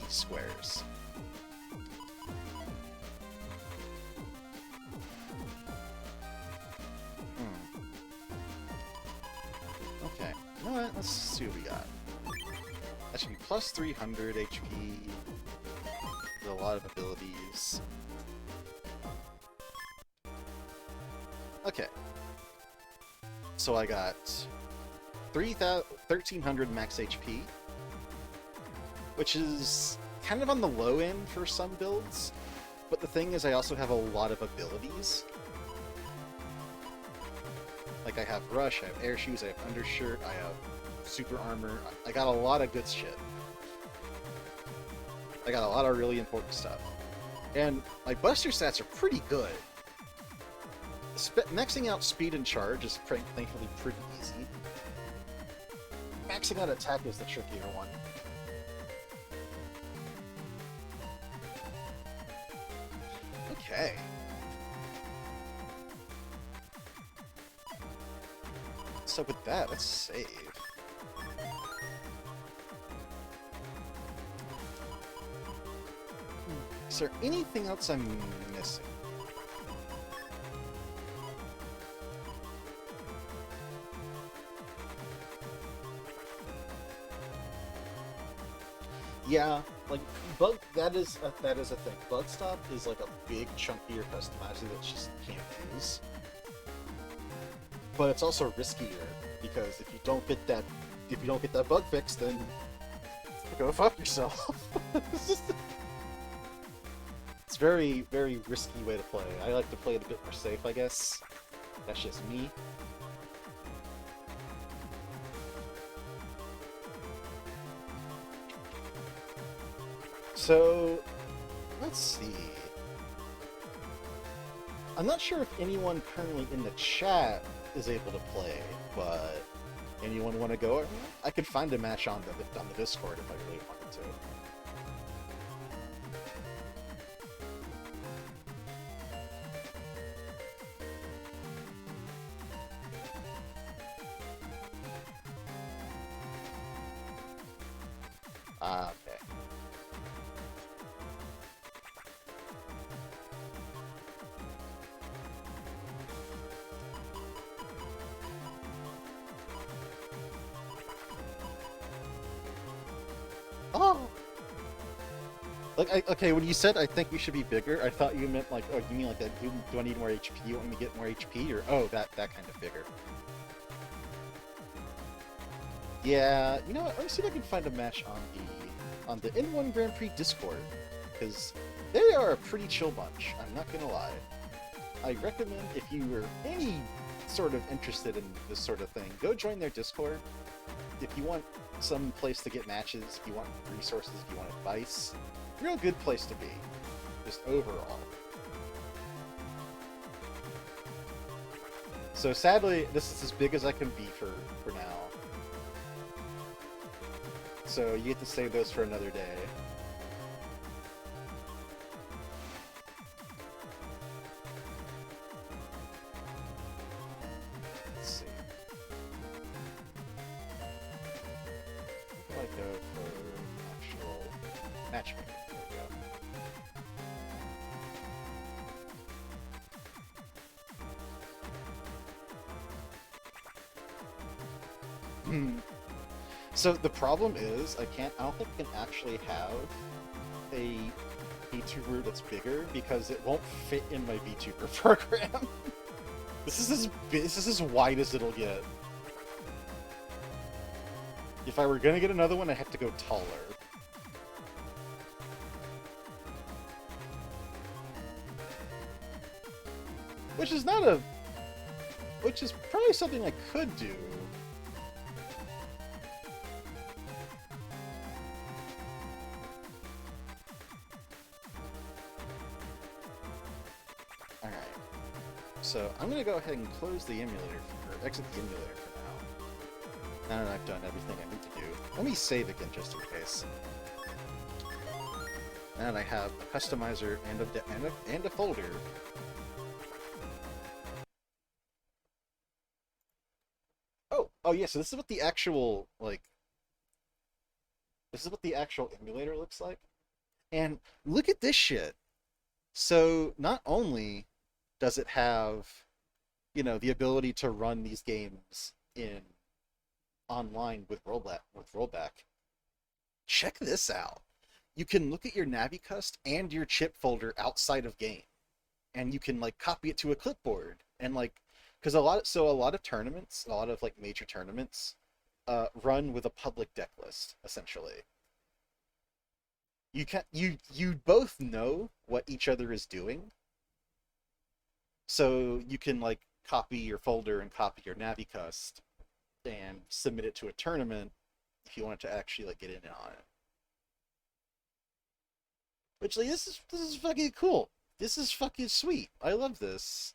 these squares. Okay, you know what? Let's see what we got. That should be plus 300 HP with a lot of abilities. Okay. So I got 1300 max HP, which is kind of on the low end for some builds, but the thing is I also have a lot of abilities. Like I have Rush, I have Air Shoes, I have Undershirt, I have Super Armor, I got a lot of good shit. I got a lot of really important stuff. And my Buster stats are pretty good. Maxing out Speed and Charge is thankfully pretty easy. maxing out attack is the trickier one. Okay. So with that, let's save. Is there anything else I'm missing? Yeah, like that is a thing. Bug stop is like a big chunkier customizer that just can't use. But it's also riskier because if you don't get that bug fixed, then go fuck yourself. It's very, very risky way to play. I like to play it a bit more safe, I guess. That's just me. So, let's see. I'm not sure if anyone currently in the chat is able to play, but anyone want to go? I could find a match on the Discord if I really wanted to. Okay. Oh! Like, okay, when you said I think you should be bigger, I thought you meant like, oh, you mean like that, do I need more HP? You want me to get more HP? Or, oh, that kind of bigger. Yeah, you know what, let me see if I can find a match on the N1 Grand Prix Discord, because they are a pretty chill bunch, I'm not gonna lie. I recommend if you are any sort of interested in this sort of thing, go join their Discord. If you want some place to get matches, if you want resources, if you want advice, real good place to be, just overall. So sadly, this is as big as I can be for now. So you get to save those for another day. Let's see. I might go for actual matchmaking. There we go. So the problem is, I don't think I can actually have a VTuber that's bigger because it won't fit in my VTuber program. This is as wide as it'll get. If I were gonna get another one, I have to go taller. Which is probably something I could do. So I'm going to go ahead and close the emulator, or exit the emulator for now. Now that I've done everything I need to do. Let me save again just in case. Now that I have a customizer and a folder. Oh yeah, so this is what the actual, this is what the actual emulator looks like. And look at this shit. So not only does it have, the ability to run these games online with rollback? Check this out. You can look at your Navicust and your chip folder outside of game, and you can copy it to a clipboard and because a lot of tournaments, a lot of major tournaments, run with a public deck list essentially. You both know what each other is doing. So you can copy your folder and copy your Navicust and submit it to a tournament if you wanted to actually get in on it. Which this is fucking cool. This is fucking sweet. I love this.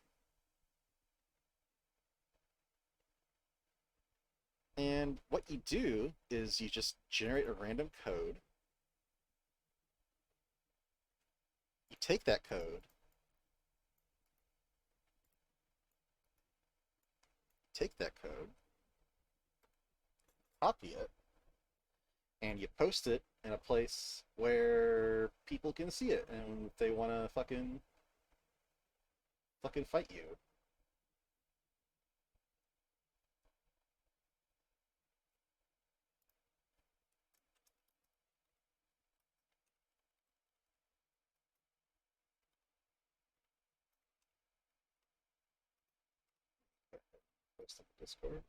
And what you do is you just generate a random code. You take that code, copy it, and you post it in a place where people can see it, and if they want to fucking fight you. Post on Discord.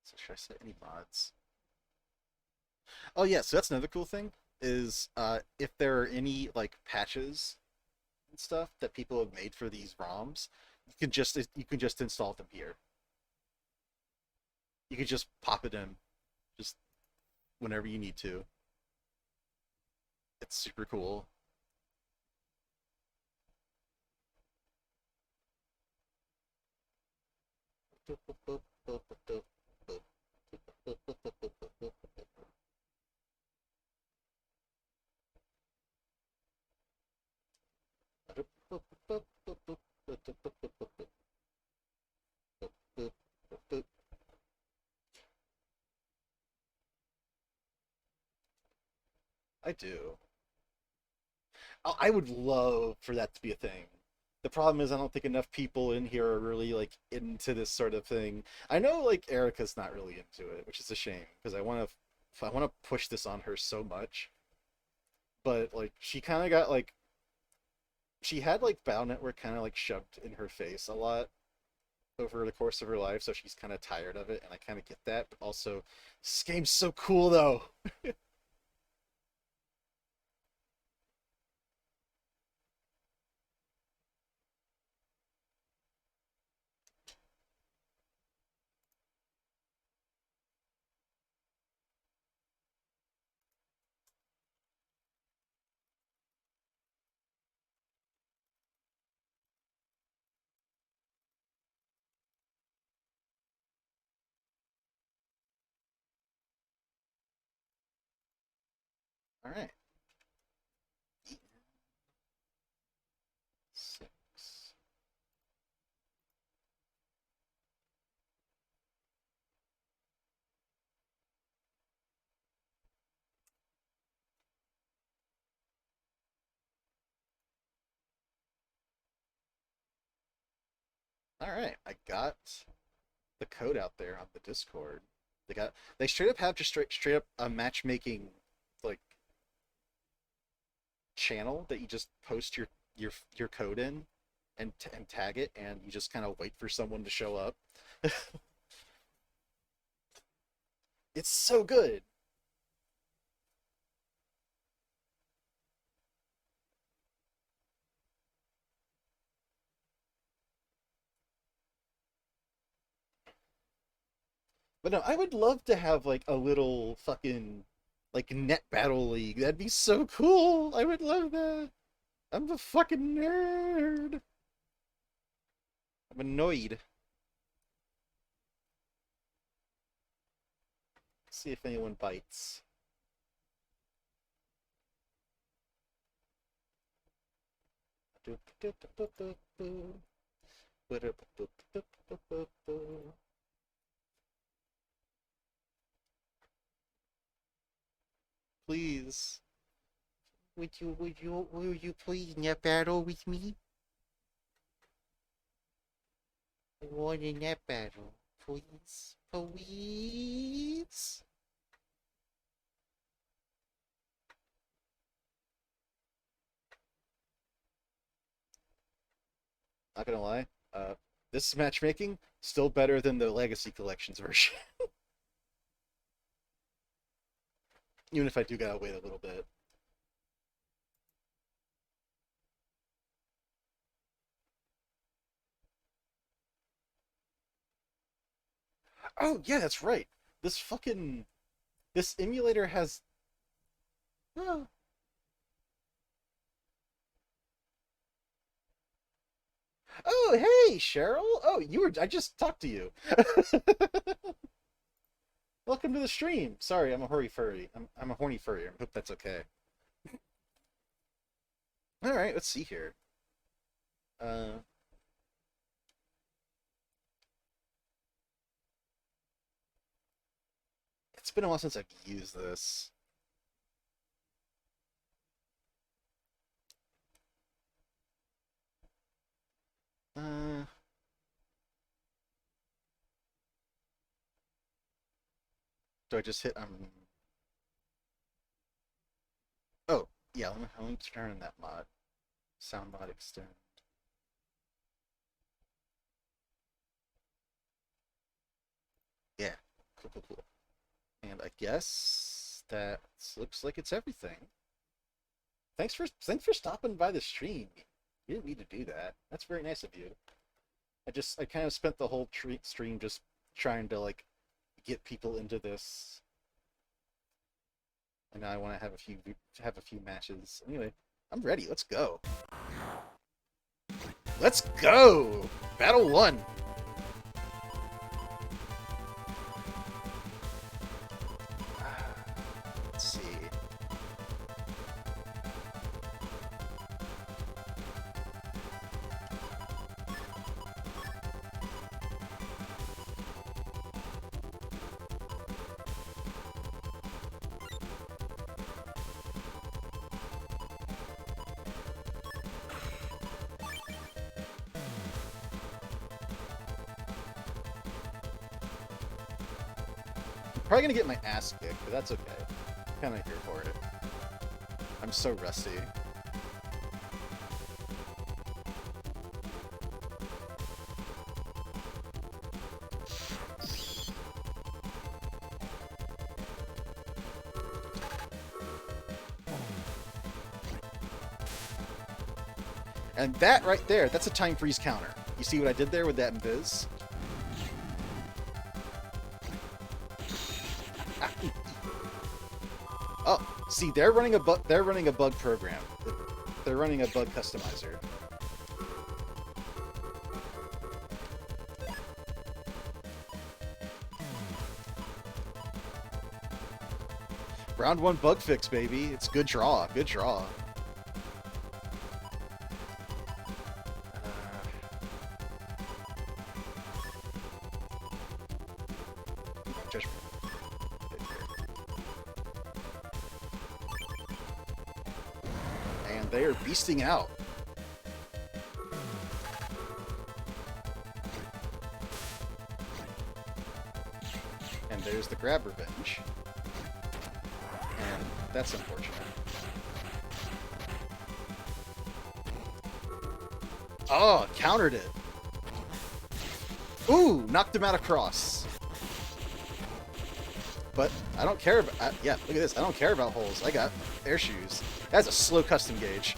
So should I set any mods? Oh yeah, so that's another cool thing is if there are any like patches and stuff that people have made for these ROMs, you can just install them here. You can just pop it in, just whenever you need to. It's super cool. I do. I would love for that to be a thing. The problem is I don't think enough people in here are really like into this sort of thing. I know like Erica's not really into it, which is a shame because I want to push this on her so much. But like she kind of got like she had like Battle Network kind of like shoved in her face a lot over the course of her life, so she's kind of tired of it, and I kind of get that. But also, this game's so cool though. All right, BN6. All right, I got the code out there on the Discord. They straight up have just straight up a matchmaking like channel that you just post your code in and tag it, and you just kind of wait for someone to show up. It's so good. But no, I would love to have like a little fucking like net battle league. That'd be so cool. I would love that. I'm a fucking nerd. I'm annoyed. See if anyone bites. Please. Will you please net battle with me? I want a net battle. Please. Please. Not gonna lie. This matchmaking still better than the Legacy Collections version. Even if I do gotta wait a little bit. Oh yeah, that's right. This fucking this emulator has. Oh, oh hey Cheryl. Oh, you were. I just talked to you. Welcome to the stream. Sorry, I'm a horny furry. I'm a horny furry. I hope that's okay. All right, let's see here. Uh, it's been a while since I've used this. Uh, do I just hit Oh, yeah, let me turn on that mod. Sound mod extend. Yeah, cool, cool, cool. And I guess that looks like it's everything. Thanks for stopping by the stream. You didn't need to do that. That's very nice of you. I kind of spent the whole stream just trying to like get people into this, and now I want to have a few matches. Anyway, I'm ready. Let's go. Let's go. Battle 1. Let's see. Probably gonna get my ass kicked, but that's okay. I'm kind of here for it. I'm so rusty. And that right there, that's a time freeze counter. You see what I did there with that invis? Oh, see, they're running a bug program. They're running a bug customizer. Round 1 bug fix, baby. It's good draw. Good draw. And they are beasting out. And there's the grab revenge. And that's unfortunate. Oh, countered it. Ooh, knocked him out across. But I don't care about... yeah, look at this. I don't care about holes. I got air shoes. That's a slow custom gauge.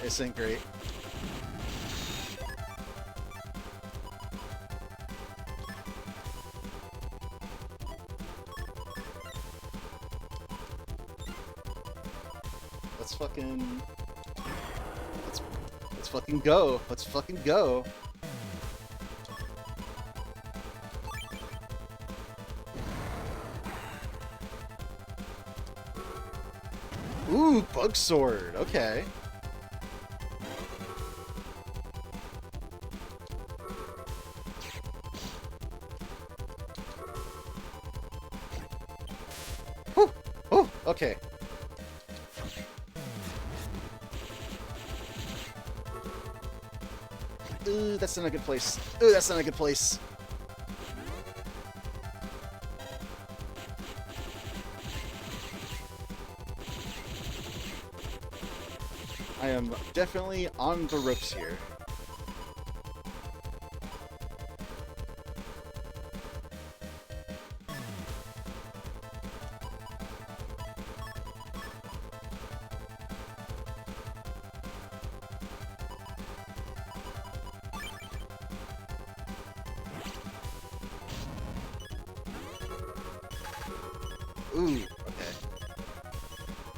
This ain't great. Let's fucking... Let's fucking go. Let's fucking go. Ooh, bug sword. Okay. Whew. Oh, okay. Ooh, that's not a good place. Ooh, that's not a good place. I am definitely on the ropes here. Ooh, okay.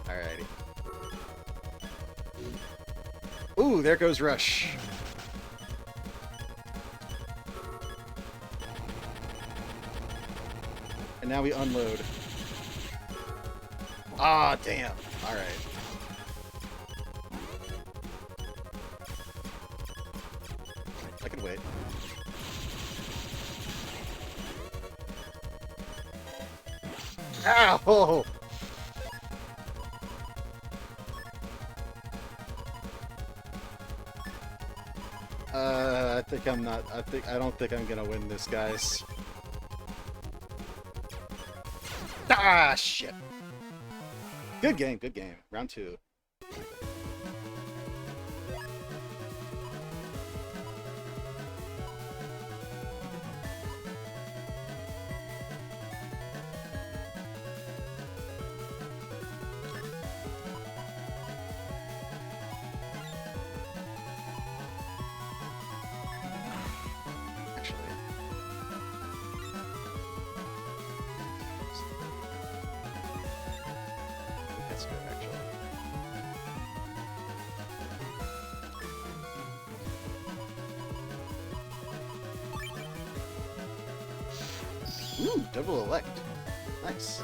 Alrighty. Ooh, there goes Rush. And now we unload. Ah, damn. Alright. I can wait. Ow! I think I'm not. I don't think I'm gonna win this, guys. Ah, shit. Good game, good game. Round 2. Actually. I think that's good, actually. Ooh, double elect. Nice.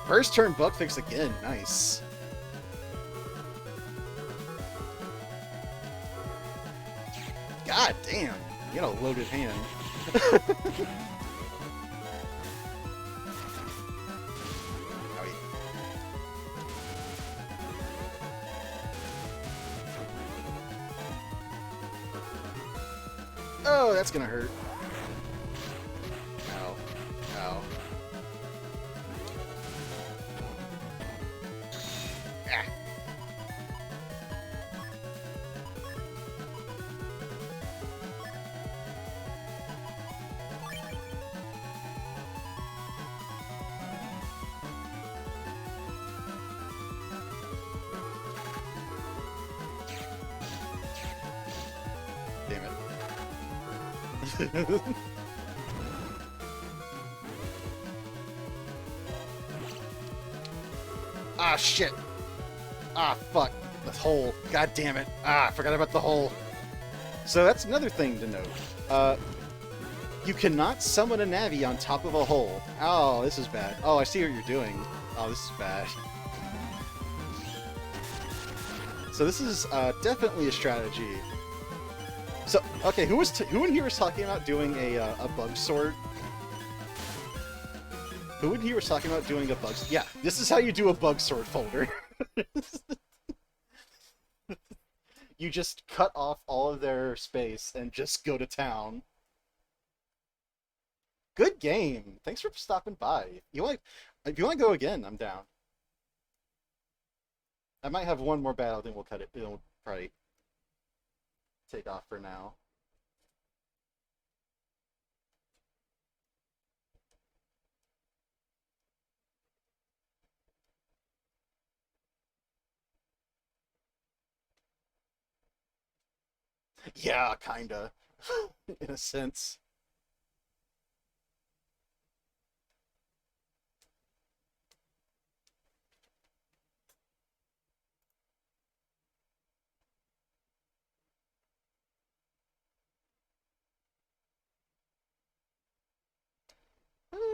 First turn bug fix again. Nice. God damn. You got a loaded hand. Owie. Oh, that's gonna hurt. Ow. Ow. Ah. Damn it. Ah, shit. Ah, fuck. The hole. God damn it. Ah, I forgot about the hole. So that's another thing to note. You cannot summon a Navi on top of a hole. Oh, this is bad. Oh, I see what you're doing. Oh, this is bad. So this is definitely a strategy. So, okay, who in here was talking about doing a bug sword? Who in here was talking about doing a bug? Yeah, this is how you do a bug sword folder. You just cut off all of their space and just go to town. Good game. Thanks for stopping by. If you want to go again, I'm down. I might have one more battle, then we'll cut it. We'll probably take off for now. Yeah, kinda. In a sense.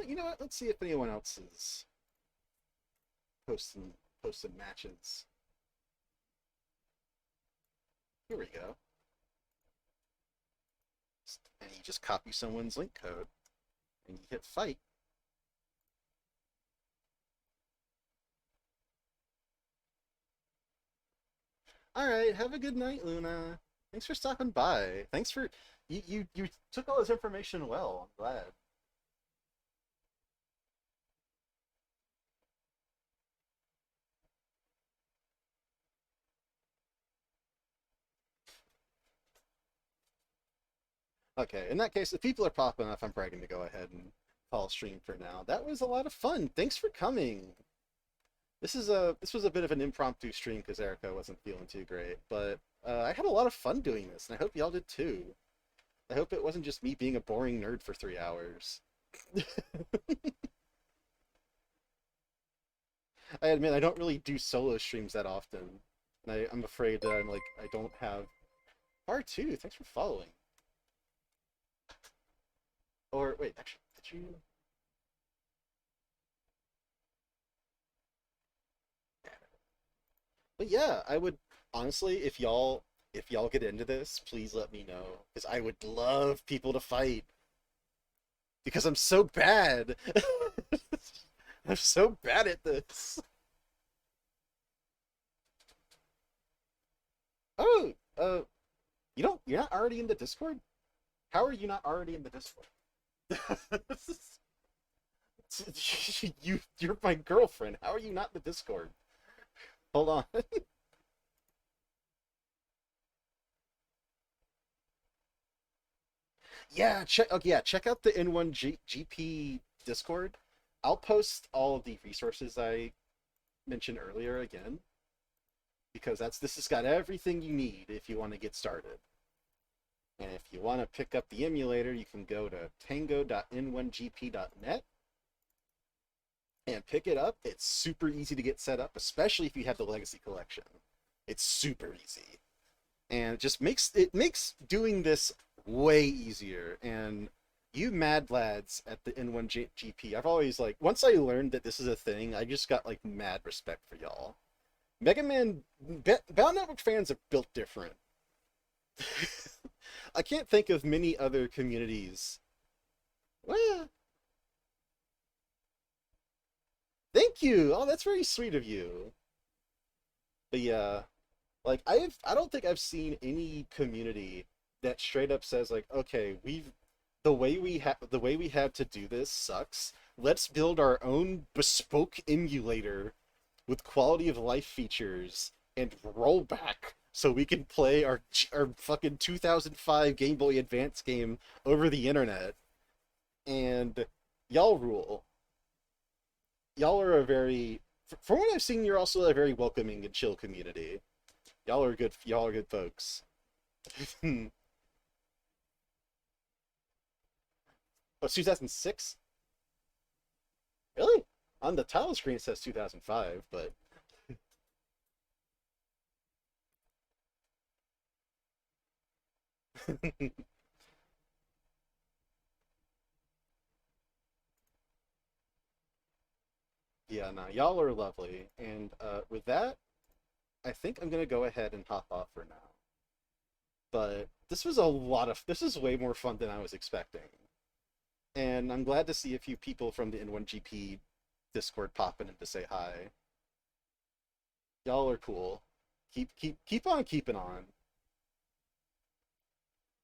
You know what? Let's see if anyone else is posting matches. Here we go. And you just copy someone's link code, and you hit fight. All right, have a good night, Luna. Thanks for stopping by. Thanks for you took all this information well. I'm glad. Okay, in that case, if people are popping up, I'm probably going to go ahead and call stream for now. That was a lot of fun. Thanks for coming. This was a bit of an impromptu stream because Erica wasn't feeling too great, but I had a lot of fun doing this, and I hope y'all did too. I hope it wasn't just me being a boring nerd for 3 hours. I admit I don't really do solo streams that often, and I'm afraid that I'm like I don't have R2. Thanks for following. Or wait, actually, did you? But yeah, I would honestly, if y'all get into this, please let me know because I would love people to fight because I'm so bad. I'm so bad at this. Oh, you're not already in the Discord? How are you not already in the Discord? You're my girlfriend. How are you not in the Discord? Hold on. Yeah, check. Okay, yeah, check out the N1GP Discord. I'll post all of the resources I mentioned earlier again because this has got everything you need if you want to get started. And if you want to pick up the emulator, you can go to tango.n1gp.net and pick it up. It's super easy to get set up, especially if you have the Legacy Collection. It's super easy. And it makes doing this way easier. And you mad lads at the N1GP, I've always like once I learned that this is a thing, I just got like mad respect for y'all. Megaman Bound Network fans are built different. I can't think of many other communities. Well, thank you. Oh, that's very sweet of you. But yeah, like I don't think I've seen any community that straight up says like, okay, the way we have to do this sucks. Let's build our own bespoke emulator with quality of life features and rollback so we can play our fucking 2005 Game Boy Advance game over the internet. And y'all rule. Y'all are a very, from what I've seen, you're also a very welcoming and chill community. Y'all are good folks. Oh, 2006? Really? On the title screen it says 2005, but yeah, no, y'all are lovely. And with that, I think I'm gonna go ahead and hop off for now. But this is way more fun than I was expecting. And I'm glad to see a few people from the N1GP Discord popping in to say hi. Y'all are cool. Keep on keeping on.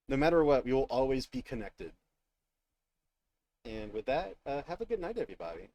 No matter what, we will always be connected. And with that, have a good night, everybody.